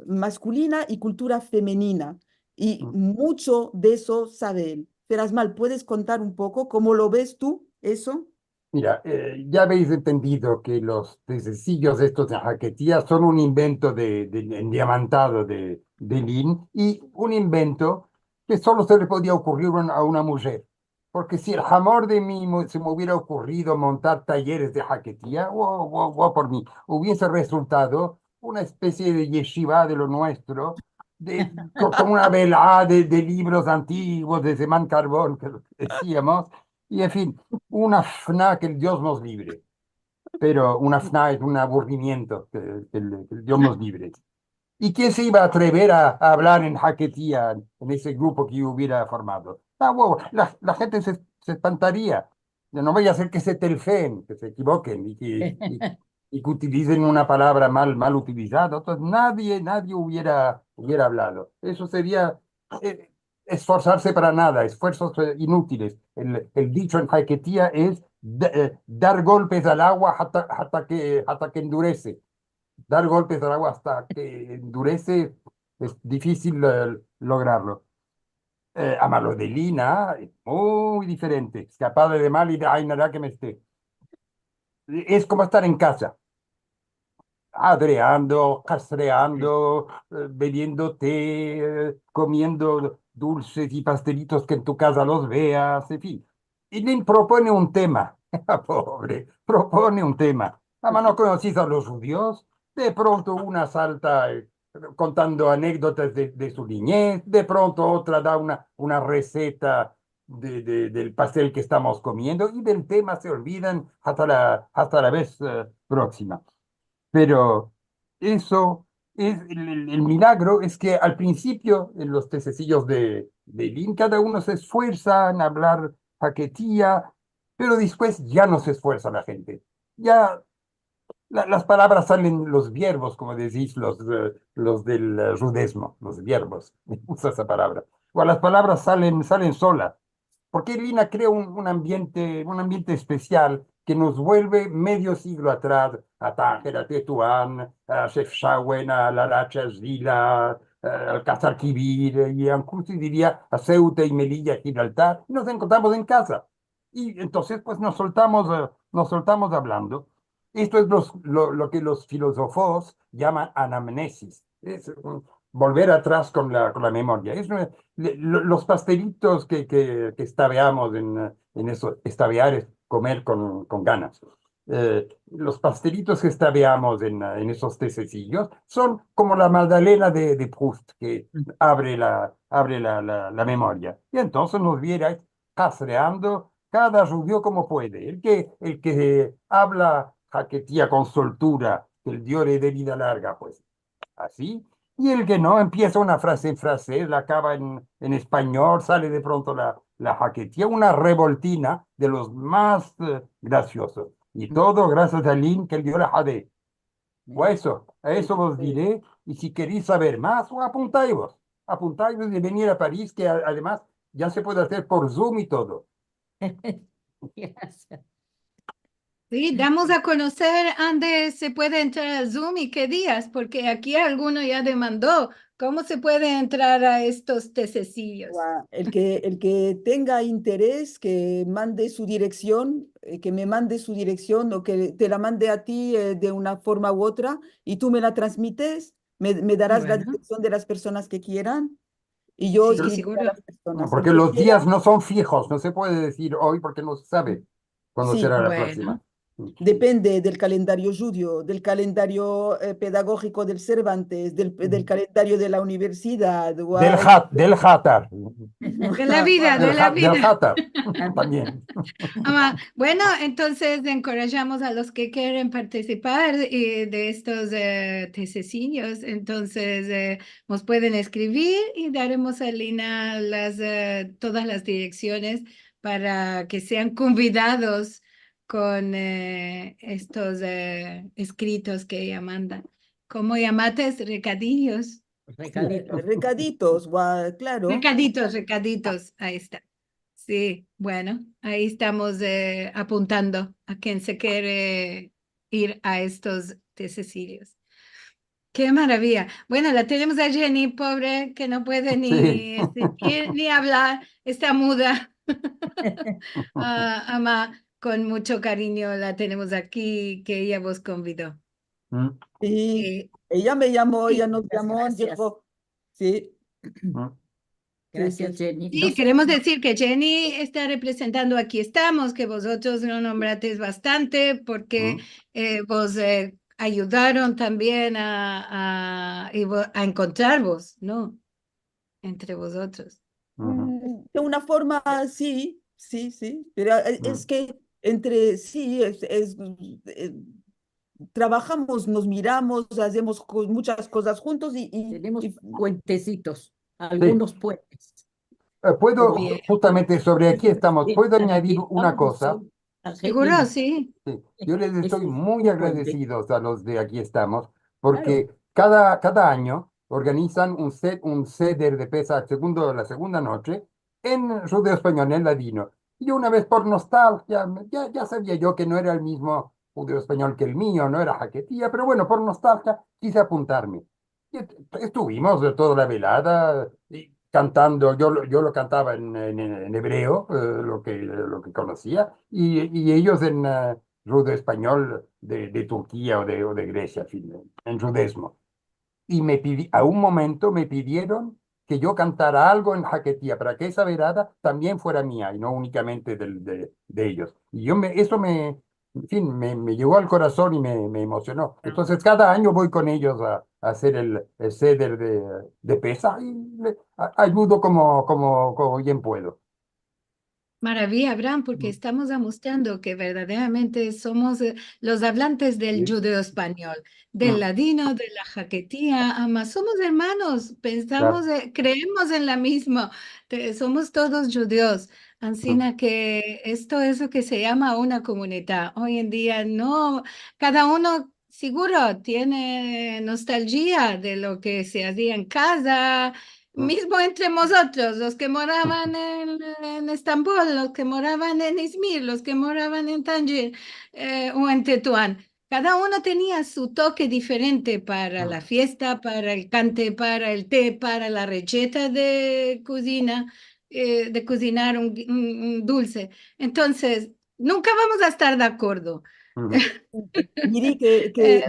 masculina y cultura femenina y Mm. mucho de eso sabe él. Mal, ¿puedes contar un poco cómo lo ves tú eso? Mira, ya habéis entendido que los pececillos estos de Jaquetía son un invento endiamantado de Lin y un invento que solo se le podía ocurrir a una mujer. Porque si el amor de mí se me hubiera ocurrido montar talleres de Jaquetía, por mí, hubiese resultado una especie de yeshiva de lo nuestro, con una velada de libros antiguos, de Semán Carbón, que decíamos, y en fin. Una FNA que el Dios nos libre, pero una FNA es un aburrimiento, que el Dios nos libre. ¿Y quién se iba a atrever a hablar en Jaquetía, en ese grupo que yo hubiera formado? Ah, bueno, la gente se espantaría. No vaya a ser que se telfeen, que se equivoquen y que utilicen una palabra mal utilizada. Entonces nadie hubiera hablado. Eso sería eh, esforzarse para nada, esfuerzos inútiles. El dicho en Jaquetía es dar golpes al agua hasta que endurece. Dar golpes al agua hasta que endurece es difícil lograrlo. Amalodelina es muy diferente. Escapada de mal y de ay, nada que me esté. Es como estar en casa, adreando, castreando, bebiendo té, comiendo dulces y pastelitos que en tu casa los veas, en fin. Y Lynn propone un tema, pobre, propone un tema. No conocís a los judíos, de pronto una salta contando anécdotas de su niñez, de pronto otra da una receta del pastel que estamos comiendo y del tema se olvidan hasta la vez próxima. Pero eso es el milagro, es que al principio en los tececillos de Lin, cada uno se esfuerza en hablar paquetía, pero después ya no se esfuerza la gente. Ya las palabras salen, los verbos, como decís, los del rudesmo, los verbos, me gusta esa palabra. O las palabras salen solas. Porque Lina crea un ambiente especial que nos vuelve medio siglo atrás a Tánger, a Tetuán, a Chefchaouen, a Laracha, Zila, al Quibir, y incluso diría a Ceuta y Melilla, Gibraltar, y nos encontramos en casa. Y entonces, pues nos soltamos hablando. Esto es lo que los filósofos llaman anamnesis. Es volver atrás con la memoria. Los pastelitos que estabeamos en eso, estabear es comer con ganas. Los pastelitos que estabeamos en esos tececillos son como la Magdalena de Proust, que abre la memoria. Y entonces nos viera castreando cada rubio como puede. El que habla jaquetía con soltura, que el Dios le dé vida larga, pues así. Y el que no empieza una frase en francés, la acaba en español, sale de pronto la jaquetía, una revoltina de los más graciosos. Y todo gracias a Lin, que el Dios la jade. O a eso os diré. Y si queréis saber más, o apuntáis de venir a París, que además ya se puede hacer por Zoom y todo. Gracias. Sí, damos a conocer dónde se puede entrar al Zoom y qué días, porque aquí alguno ya demandó cómo se puede entrar a estos tececillos. El que tenga interés, que mande su dirección, que me mande su dirección o que te la mande a ti de una forma u otra y tú me la transmites, me darás la Bueno, dirección de las personas que quieran y yo sí, escribiré a seguro. las personas. El Porque que los quiera, días no son fijos, no se puede decir hoy porque no se sabe cuándo sí, será la Bueno, próxima. Mm. depende del calendario judío, del calendario pedagógico del Cervantes, del calendario de la universidad. Del Hatar. de la vida, de la Del vida. Hatar también. Bueno, entonces encorajamos a los que quieren participar de estos tececillos. Entonces nos pueden escribir y daremos a Lina todas las direcciones para que sean convidados con estos escritos que ella manda. ¿Cómo llamates? Recadillos. Recadito. Recaditos, claro. Recaditos, recaditos. Ahí está. Sí, bueno, ahí estamos apuntando a quien se quiere ir a estos tececilios. Qué maravilla. Bueno, la tenemos a Jenny, pobre, que no puede Sí. ni escribir ni hablar, está muda. Ama, con mucho cariño la tenemos aquí, que ella vos convidó. Mm, Y Eh, ella me llamó, ella sí, nos Muchas llamó, gracias. dijo, sí, mm, que Gracias, Jenny. sí, queremos decir que Jenny está representando Aquí Estamos, que vosotros lo nombrasteis bastante porque mm, vos ayudaron también a encontrarvos, ¿no? Entre vosotros. ujú, de una forma, sí, sí, sí, pero mm. es que entre sí, eh, trabajamos, nos miramos, hacemos muchas cosas juntos Tenemos y puentecitos, Sí. algunos puentes. Puedo, Bien. justamente sobre aquí estamos, Sí, puedo añadir aquí una estamos, cosa. son Seguro, Argentina. sí. Sí, yo les estoy Este es muy un puente. agradecidos a los de Aquí Estamos, Claro. porque cada año organizan un ceder de Pesach, la segunda noche, en Judeo Español, en Ladino. Y yo una vez por nostalgia, ya sabía yo que no era el mismo Judeo Español que el mío, no era jaquetía, pero bueno, por nostalgia quise apuntarme. Y estuvimos de toda la velada y cantando, yo lo cantaba en hebreo, lo que conocía, y ellos en rudo español de Turquía o de Grecia, en fin, en rudesmo. Y a un momento me pidieron que yo cantara algo en jaquetía para que esa velada también fuera mía y no únicamente de ellos. Y en fin, me llegó al corazón y me emocionó. Entonces cada año voy con ellos a hacer el ceder de pesa y ayudo como bien puedo. Maravilla, Abraham, porque Mm, estamos demostrando que verdaderamente somos los hablantes del sí, judeo español, del mm, ladino, de la jaquetía, ama, somos hermanos, pensamos, claro. creemos en la misma, somos todos judíos. Mm, Ansina que esto es lo que se llama una comunidad. Hoy en día no, cada uno seguro tiene nostalgia de lo que se hacía en casa, mm, mismo entre nosotros, los que moraban en Estambul, los que moraban en Izmir, los que moraban en Tánger o en Tetuán. Cada uno tenía su toque diferente para mm, la fiesta, para el cante, para el té, para la receta de cocina. de cocinar un dulce. Entonces, nunca vamos a estar de acuerdo. Ujú. Miri Eh,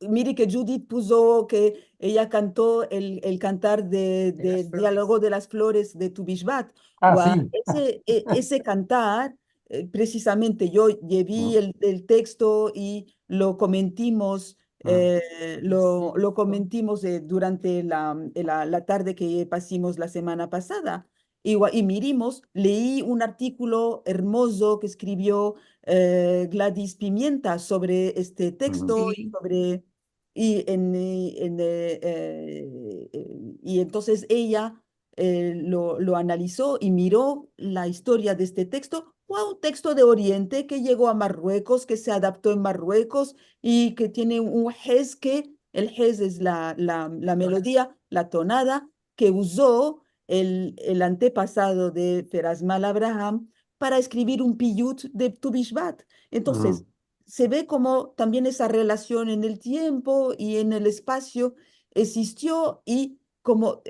miri que Judith puso que ella cantó el cantar De las de flores. Diálogo de las Flores de Tu Bishvat. Ah, sí. Ese cantar, precisamente yo llevé el texto y lo comentimos, lo comentimos durante la tarde que pasamos la semana pasada. Y mirimos, leí un artículo hermoso que escribió Gladys Pimienta sobre este Ujú. texto sí. y entonces ella lo analizó y miró la historia de este texto. Fue un texto de Oriente que llegó a Marruecos, que se adaptó en Marruecos y que tiene un hez el hez es la melodía, la tonada que usó el antepasado de Ferasmal Abraham para escribir un piyut de Tu Bishvat. Entonces, Ujú. se ve como también esa relación en el tiempo y en el espacio existió y como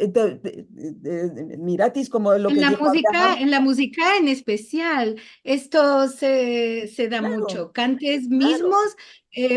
Miratis, como lo que dijo Abraham, En la música en especial, esto se da claro, mucho. Cantes claro, mismos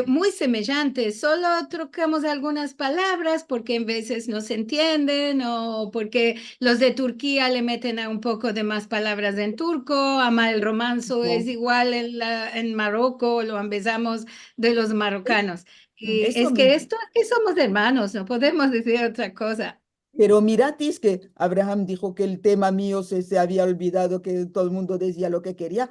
muy semejantes, solo trocamos algunas palabras porque en veces no se entienden o porque los de Turquía le meten a un poco de más palabras en turco, ama el romanzo es no, igual en Marruecos, lo empezamos de los marrocanos. Y eso es que mismo. esto es que somos hermanos, no podemos decir otra cosa. Pero Miratis, que Abraham dijo que el tema mío se había olvidado, que todo el mundo decía lo que quería,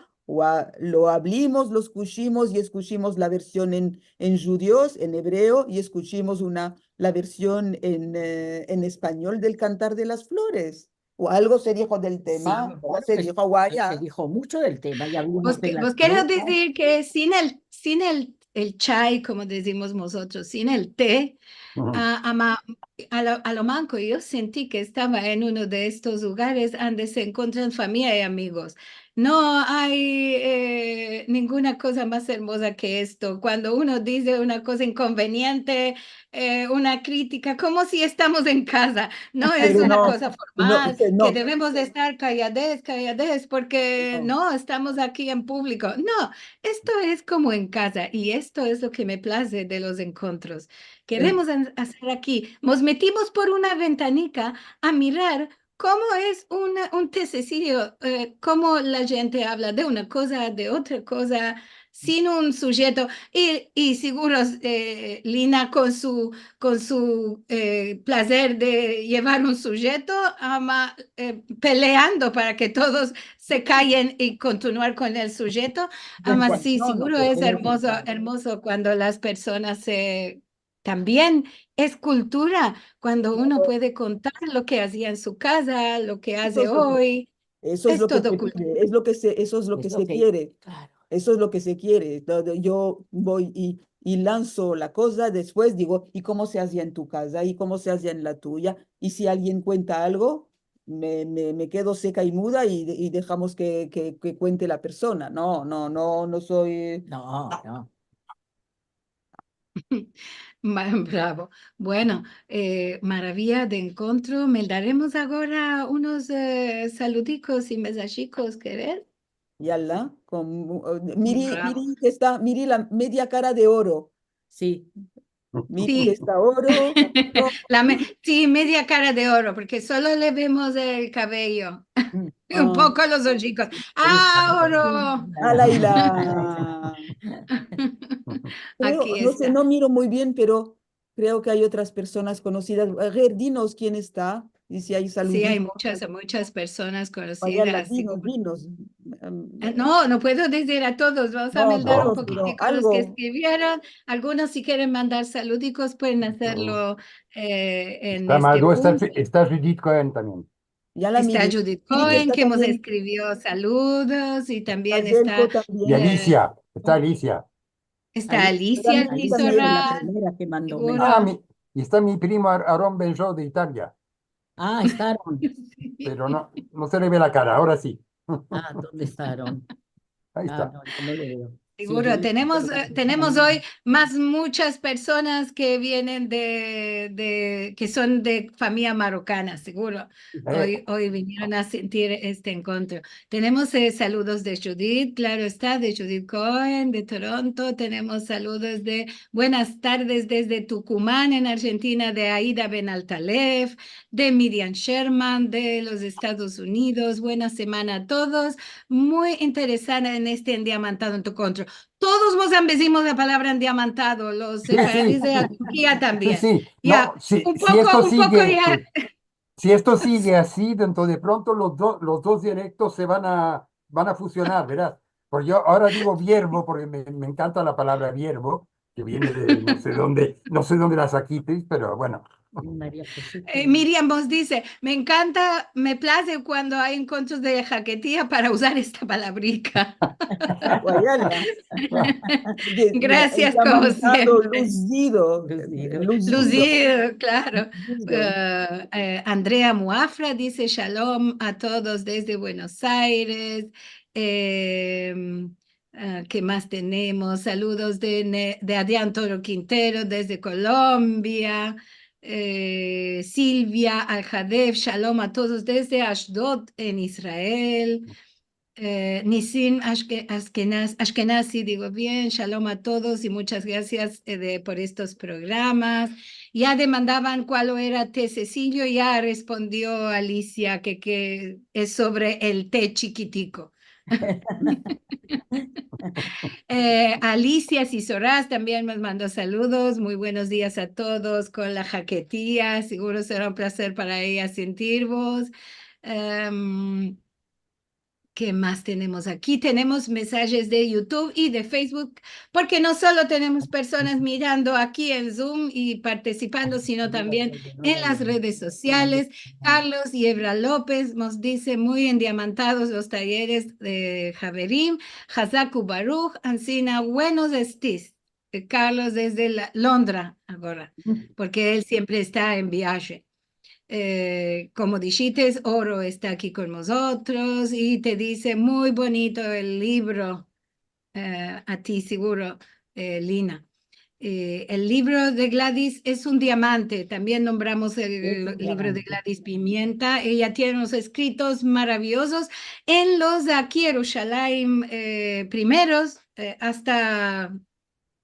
lo hablamos, lo escuchimos y escuchimos la versión en judíos, en hebreo, y escuchimos la versión en español del Cantar de las Flores. O algo se dijo del Sí, tema, o bueno, se pues dijo guaya. se dijo mucho del tema, ya hablamos de las Vos quiero flores. decir que sin el chai, como decimos nosotros, sin el té, Ujú. a lo manco, yo sentí que estaba en uno de estos lugares donde se encuentran familia y amigos. No hay ninguna cosa más hermosa que esto. Cuando uno dice una cosa inconveniente, una crítica, como si estamos en casa. No es Pero una no, cosa no, formal, que no, debemos de estar callades, porque no. no, estamos aquí en público. No, esto es como en casa y esto es lo que me place de los encuentros. El, Queremos hacer aquí. Nos metimos por una ventanica a mirar cómo es un tececillo, cómo la gente habla de una cosa, de otra cosa, sin un sujeto. Y seguro Lina con su placer de llevar un sujeto, peleando para que todos se callen y continuar con el sujeto. Bueno, Sí, no, no seguro te es puedo hermoso, contar. hermoso cuando las personas se... También es cultura cuando uno puede contar lo que hacía en su casa, lo que eso hace es lo que hoy. Eso es Es lo que todo se cultura. pide, eso es lo que Es lo se que, quiere, claro. eso es lo que se quiere. Yo voy y lanzo la cosa, después digo, ¿y cómo se hacía en tu casa? ¿Y cómo se hacía en la tuya? Y si alguien cuenta algo, me quedo seca y muda y dejamos que cuente la persona. No soy... No, no. Bravo. Bueno, maravilla de encuentro. Me daremos ahora unos saludicos y mensajicos, ¿querés? Yala, Bravo. miri que está, miri la media cara de oro, Sí, miri que Sí. está oro. No, Sí, media cara de oro, porque solo le vemos el cabello, y un ah, poco los ojicos. eres ¡Ah, fantasía. oro! ala y la... Creo, Aquí no sé, está. no miro muy bien, pero creo que hay otras personas conocidas. A ver, dinos quién está y si hay Sí, hay saluditos. muchas personas Vaya, conocidas. dinos. No, no puedo decir a todos, vamos a No a meldar un No, todos, pero poquitico a los que algo. escribieron. Algunos si quieren mandar salúdicos pueden no. hacerlo en Está este Madú, punto. está Judith Cohen también. Ya la Está miri. Judith Miri que Cohen, está que nos también. escribió saludos y Está también Jelko está, Y también. eh, Alicia, está Alicia. está Alicia, La Alicia miri Alicia fue también. la Lizoral, primera que mandó Ah, mensaje. seguro. y está mi primo Aaron Benjó de Italia, Ah, estaron. pero no se le ve la cara, ahora sí. Ah, ¿dónde estaron? Ahí Ah, está. no, yo no le veo. Seguro, Sí, tenemos hoy muchas personas que vienen que son de familia marocana, seguro. Hoy vinieron a sentir este encuentro. Tenemos saludos de Judith, claro está, de Judith Cohen, de Toronto. Tenemos saludos de buenas tardes desde Tucumán, en Argentina, de Aida Benaltalef, de Miriam Sherman, de los Estados Unidos. Buena semana a todos. Muy interesada en este endiamantado en tu control. Todos Mozambiques decimos la palabra endiamantado, los Sí, sefaradíes sí, de Turquía sí, también. sí. Ya, No, si esto un poco sigue, ya. si esto sigue así, dentro de pronto los dos dialectos van a fusionar, ¿verdad? Porque yo ahora digo viermo porque me encanta la palabra viermo, que viene de no sé dónde la saquisteis, pero bueno. María José. Miriam vos dice, me encanta, me place cuando hay encuentros de jaquetía para usar esta palabrica. Guayala. Gracias, como Diamantado, siempre. lucido, Lucido. Lucido, claro. lucido. Andrea Muafra dice shalom a todos desde Buenos Aires. ¿Qué más tenemos? Saludos de Adrián Toro Quintero desde Colombia. Silvia Al-Hadef, shalom a todos desde Ashdod en Israel. Nisim Ashkenazi, digo bien, shalom a todos y muchas gracias por estos programas. Ya demandaban cuál era té Cecilio, ya respondió Alicia que es sobre el té chiquitico. Alicia Cisoraz también nos mandó saludos, muy buenos días a todos con la jaquetía, seguro será un placer para ella sentirvos. ¿Qué más tenemos aquí? Tenemos mensajes de YouTube y de Facebook, porque no solo tenemos personas mirando aquí en Zoom y participando, sino también en las redes sociales. Carlos Yebra López nos dice, muy endiamantados los talleres de Javerim, Hazaku Baruch, Ancina, buenos estis. Carlos desde Londra ahora, porque él siempre está en viaje. Como dijiste, Oro está aquí con nosotros y te dice muy bonito el libro, a ti seguro, Lina. El libro de Gladys es un diamante, también nombramos el libro de Gladys Pimienta. Ella tiene unos escritos maravillosos en los de aquí, Jerusalén, primeros, hasta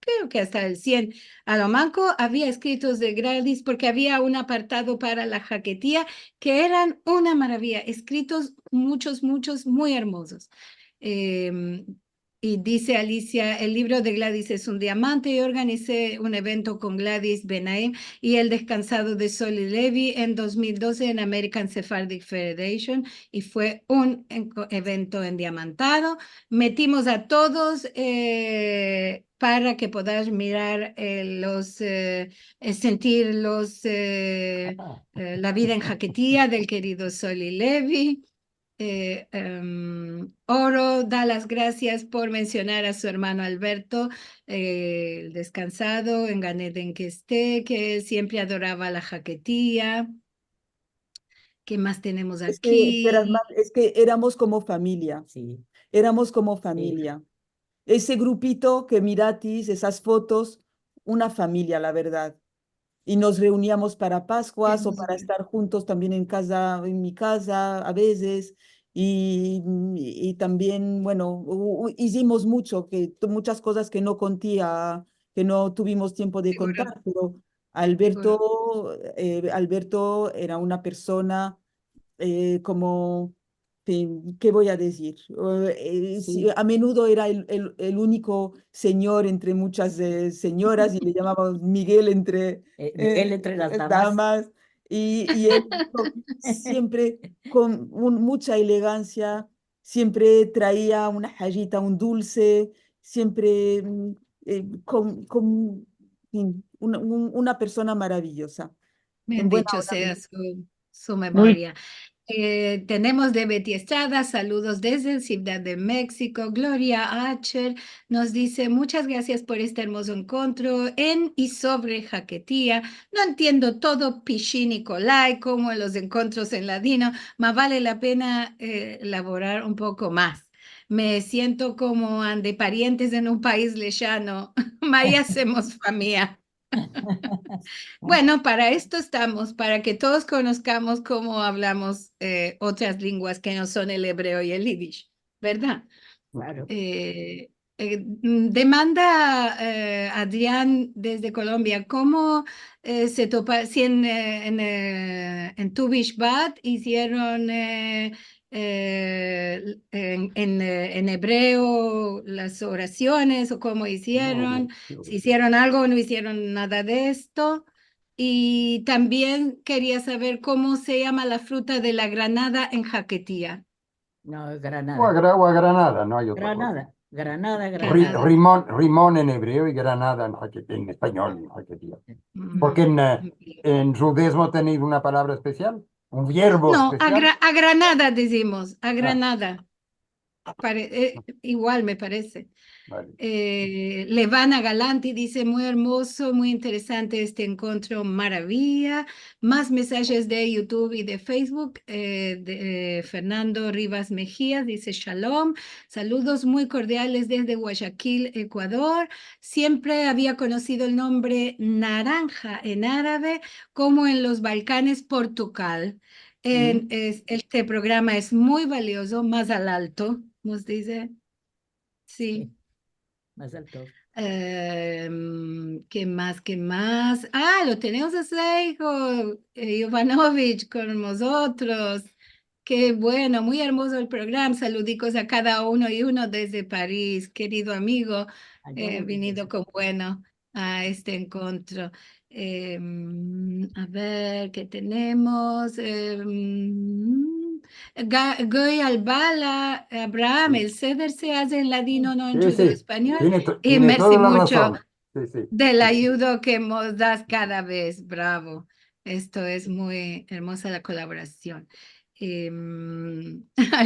creo que hasta el 100. A lo manco había escritos de Gladys porque había un apartado para la jaquetía que eran una maravilla, escritos muchos, muy hermosos. Y dice Alicia, el libro de Gladys es un diamante. Yo organicé un evento con Gladys Benaim y el descansado de Soli Levi en 2012 en American Sephardic Federation y fue un evento endiamantado. Metimos a todos para que podáis mirar sentir la vida en jaquetía del querido Soli Levi. Oro da las gracias por mencionar a su hermano Alberto, el descansado en Gan Eden que esté, que él siempre adoraba la jaquetía. ¿Qué más tenemos Es que, aquí? es que éramos como familia, Sí, éramos como sí. familia. Ese grupito que miratis, esas fotos, una familia, la verdad. Y nos reuníamos para Pascuas o para estar juntos también en casa, en mi casa a veces. Y también, bueno, hicimos mucho, muchas cosas que no contía, que no tuvimos tiempo de Seguro, contar, pero seguro. Alberto era una persona como, ¿qué voy a decir? Sí, Sí, a menudo era el único señor entre muchas señoras y le llamábamos Miguel entre Miguel entre las damas. damas. Y él siempre con mucha elegancia, siempre traía una jallita, un dulce, siempre una persona maravillosa, en buena Bendito hora. sea su Muy, memoria. Tenemos de Betty Estrada, saludos desde Ciudad de México. Gloria Acher nos dice, muchas gracias por este hermoso encuentro en y sobre jaquetía. No entiendo todo Pichí Nicolai, como en los encuentros en ladino, más vale la pena elaborar un poco más. me siento como de parientes en un país lejano. Maya hacemos familia. Bueno, para esto estamos, para que todos conozcamos cómo hablamos otras lenguas que no son el hebreo y el yiddish, ¿verdad? Claro. Demanda Adrián desde Colombia, ¿cómo se topa, si en Tu Bishvat hicieron en hebreo las oraciones o cómo hicieron? Si hicieron algo o no hicieron nada de esto. Y también quería saber cómo se llama la fruta de la granada en Jaquetía. No, O a, Granada. o a Granada, no hay otra cosa. Granada, Granada, Granada. Granada. Rimón en hebreo y Granada en español, en jaquetia. Porque en Rudesmo tenéis una palabra especial, un verbo No, especial. a Granada decimos, a Ah, Granada. Igual me parece. vale. Levana Galanti dice, muy hermoso, muy interesante este encuentro, maravilla. Más mensajes de YouTube y de Facebook. Fernando Rivas Mejías dice, Shalom, saludos muy cordiales desde Guayaquil, Ecuador. Siempre había conocido el nombre naranja en árabe, como en los Balcanes, Portugal. Este programa es muy valioso, más al alto, nos dice. Sí. Sí, más alto. ¿Qué más? ¿Qué más? Ah, lo tenemos a Seijo Jovanovic con nosotros. Qué bueno, muy hermoso el programa. Saludicos a cada uno y uno desde París, querido amigo, Allá muy venido bien. con bueno a este encuentro. A ver, ¿qué tenemos? Goy Albala, Abraham, el ceder se hace en ladino, no en Sí, judo sí, español. Y tiene merci toda la mucho razón. Sí, sí. del ayudo que nos das cada vez. Bravo. Esto es muy hermosa la colaboración.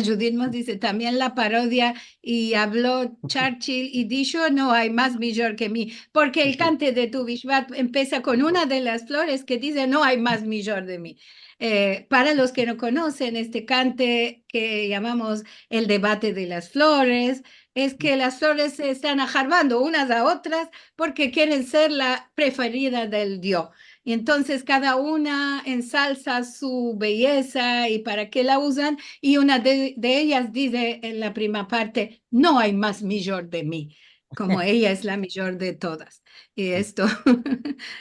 Judith nos dice también la parodia y habló Churchill y dijo no hay más mayor que mí, porque el cante de Tu Bishvat empieza con una de las flores que dice no hay más mayor de mí. Para los que no conocen este cante que llamamos el debate de las flores, es que las flores se están ajarbando unas a otras porque quieren ser la preferida del Dios. Y entonces cada una ensalza su belleza y para qué la usan. Y una de ellas dice en la primera parte, no hay más mayor de mí, como ella es la mayor de todas. Y esto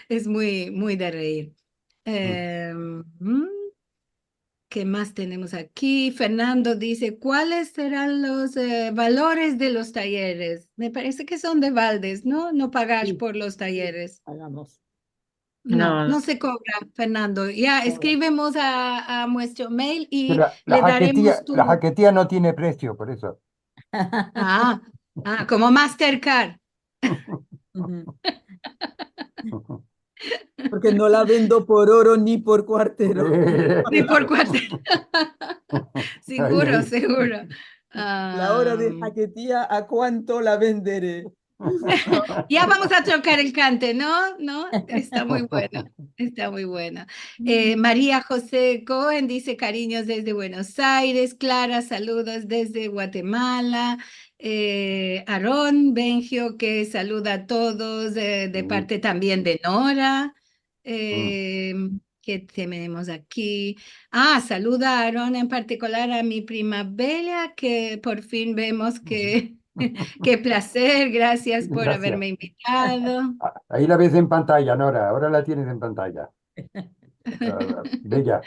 es muy, muy de reír. ¿Qué más tenemos aquí? Fernando dice, ¿cuáles serán los valores de los talleres? Me parece que son de baldes, ¿no? No pagas Sí, por los talleres. hagamos. No, No, no se cobra, Fernando. Ya Ahora, escribimos a nuestro mail Que y le daremos la tu... jaquetía no tiene precio, por eso. Ah, como Mastercard. ujú. Porque no la vendo por oro ni por cuartero. Ni por cuarto. Ahí, Seguro, ahí. seguro. La hora de Am, jaquetía, ¿a cuánto la venderé? Ya vamos a trocar el cante, ¿no? ¿No? Está muy bueno, está muy bueno. María José Cohen dice cariños desde Buenos Aires. Clara, saludos desde Guatemala. Aarón Bengio, que saluda a todos de parte también de Nora. ¿Qué tenemos aquí? Ah, saluda a Aarón en particular a mi prima Bella, que por fin vemos que... Qué placer, gracias por Gracias. haberme invitado. Ahí la ves en pantalla, Nora. Ahora la tienes en pantalla. Bella.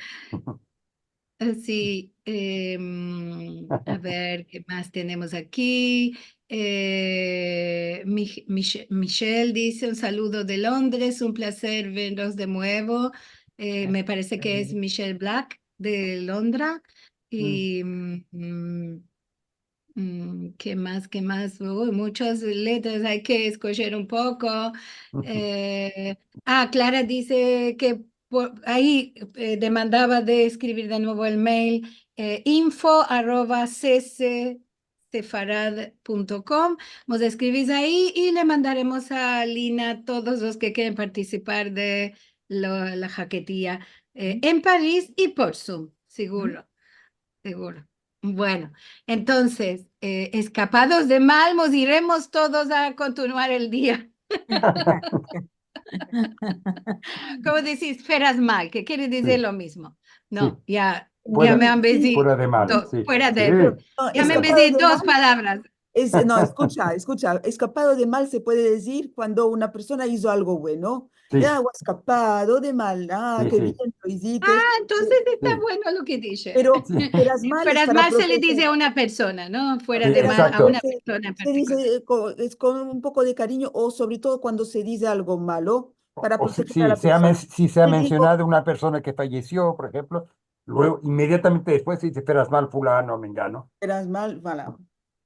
Sí, a ver, ¿qué más tenemos aquí? Michelle dice un saludo de Londres, un placer verlos de nuevo. Me parece que es Michelle Black de Londres. Y ¿qué más? ¿Qué más? Uy, muchas letras, hay que escoger un poco. Clara dice que ahí demandaba de escribir de nuevo el mail info@ccsefarad.com. Nos escribís ahí y le mandaremos a Lina todos los que quieren participar de la jaquetía en París y por Zoom, seguro, seguro. Bueno, entonces, escapados de mal, nos iremos todos a continuar el día. ¿Cómo decís? Feras mal, que quiere decir Sí, lo mismo. sí, No, ya fuera, me han fuera vencido de mal, sí, fuera sí. de, No, ya me han escapado vencido de dos mal palabras. no, escucha, escapado de mal se puede decir cuando una persona hizo algo bueno. Sí, O escapado de mal, sí, qué bien sí, lo hiciste. Ah, entonces está sí, bueno lo que dice. Pero sí, feras mal es Fueras para mal se le dice proteger. a una persona, ¿no? Fuera sí, de Feras mal a mal una exacto. persona en se particular. dice es con un poco de cariño o sobre todo cuando se dice algo malo para O proteger a sí, la persona. si se ha Te digo, mencionado una persona que falleció, por ejemplo, luego inmediatamente después se dice, esperas mal fulano, mengano. feras mal, voilà.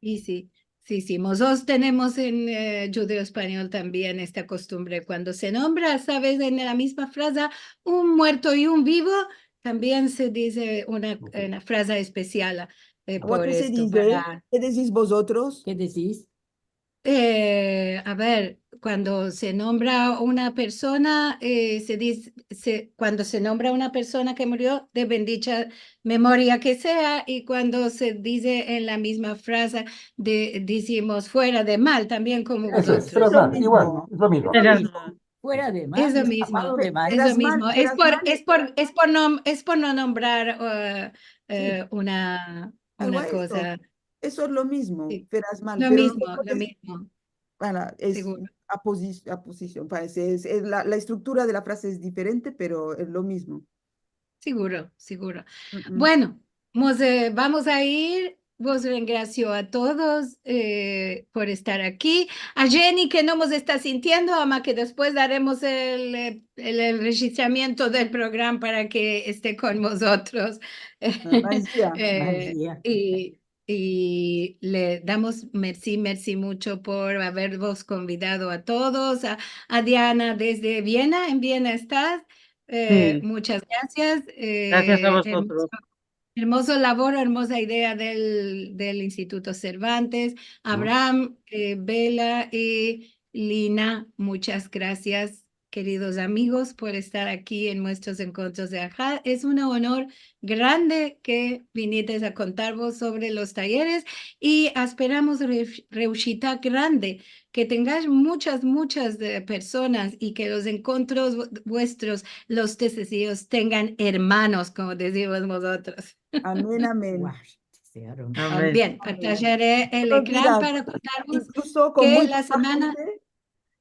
Y sí, sí, sí. Nosotros tenemos en judeo español también esta costumbre. Cuando se nombra, sabes, en la misma frase, un muerto y un vivo, también se dice una frase especial por ¿Qué se esto, dice? para... ¿Qué decís vosotros? ¿Qué decís? A ver, cuando se nombra una persona, se dice, cuando se nombra una persona que murió, de bendita memoria que sea, y cuando se dice en la misma frase, decimos fuera de mal, también como Eso es, Es esperas vosotros. lo mal, igual, mismo. es lo Es mismo. lo Feras mismo. mal. Fuera de Es mal, lo mismo, escapado de mal. es lo mismo. Feras mal, Es por no nombrar Sí, algo una a eso. cosa. Eso es lo mismo, Sí, feras mal, lo pero mismo, nosotros lo mismo, bueno, es seguro. aposición, parece, la estructura de la frase es diferente, pero es lo mismo. Seguro, seguro. Mm. Bueno, vamos a ir. Vos gracias a todos por estar aquí. A Jenny que no nos está sintiendo, ama que después daremos el enregistramiento del programa para que esté con nosotros. Magia. Eh, Magia. y le damos merci mucho por habervos convidado a todos. A Diana desde Viena, en Viena estás. Sí, Muchas gracias. gracias a vosotros. Hermoso labor, hermosa idea del Instituto Cervantes. Abraham, Bela y Lina, muchas gracias, queridos amigos, por estar aquí en nuestros encuentros de Ajá. Es un honor grande que vinietes a contarvos sobre los talleres y esperamos reushita grande, que tengáis muchas personas y que los encuentros vuestros, los testigos, tengan hermanos, como decimos nosotros. Amén, amén. Guau, desearon. Amén. Bien, partillaré el No nos ecran digas, para contaros incluso con que muy la poca semana, gente,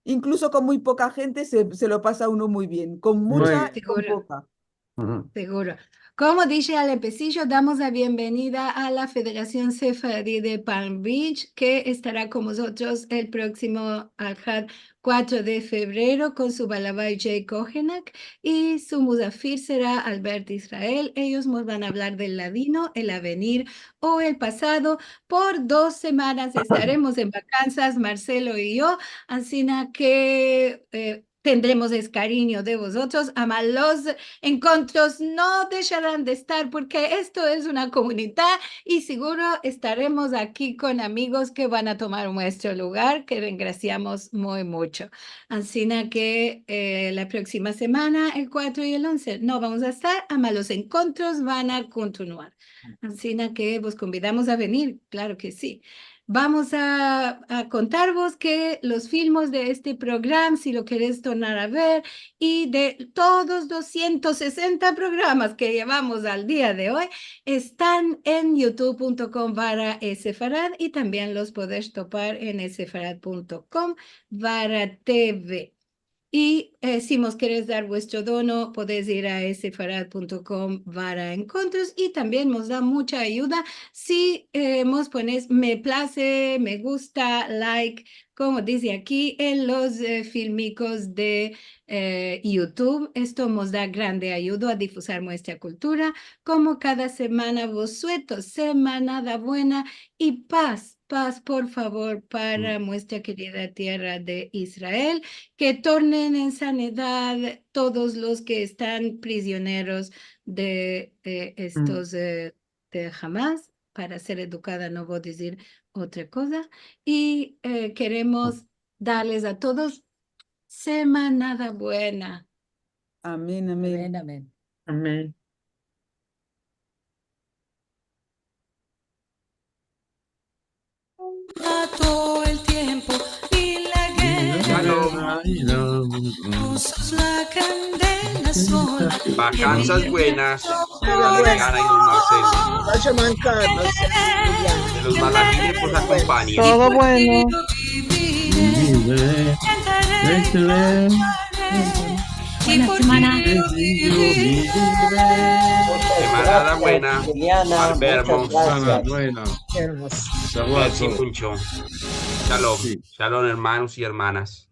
incluso con muy poca gente se lo pasa uno muy bien, con Muy mucha bien. y con seguro, poca. ujú, seguro. Como dije al empecillo, damos la bienvenida a la Federación Sefaradí de Palm Beach, que estará con nosotros el próximo Al-Had 4 de febrero con su Balabai Jay Kohenak y su Musafir será Albert Israel. Ellos nos van a hablar del ladino, el avenir o el pasado. Por 2 semanas estaremos en vacanzas, Marcelo y yo, así que tendremos el cariño de vosotros, amalos encuentros no dejarán de estar porque esto es una comunidad y seguro estaremos aquí con amigos que van a tomar nuestro lugar, que graciamos muy mucho. Así que la próxima semana, el 4 y el 11, no vamos a estar, ama los encuentros van a continuar. Así que vos convidamos a venir, claro que sí. Vamos a contarvos que los filmes de este programa, si lo querés tornar a ver, y de todos 260 programas que llevamos al día de hoy, están en youtube.com/esefarad y también los podés topar en esefarad.com/tv. Y si nos queréis dar vuestro dono, podéis ir a sefarad.com/encuentros y también nos da mucha ayuda si nos pones me place, me gusta, like, como dice aquí en los filmicos de YouTube. Esto nos da grande ayuda a difusar nuestra cultura. Como cada semana vos suelto, semanada buena y paz, paz, por favor, para nuestra querida tierra de Israel, que tornen en sanidad todos los que están prisioneros de estos de Hamas. Para ser educada no voy a decir otra cosa. Y queremos darles a todos semanada buena. Amén, amén. Amén, amén. Amén. todo el tiempo y la guerra. Tú sos la candela sola. Vacanzas buenas. Adriana y Luz Marcelo. Vaya mancando, De los malagines pues acompañan. todo bueno. Buena semana. Semanada buena. Juliana, Albermo. muchas gracias. Buena. Qué hermoso. Merci mucho. Shalom. Shalom, hermanos y hermanas.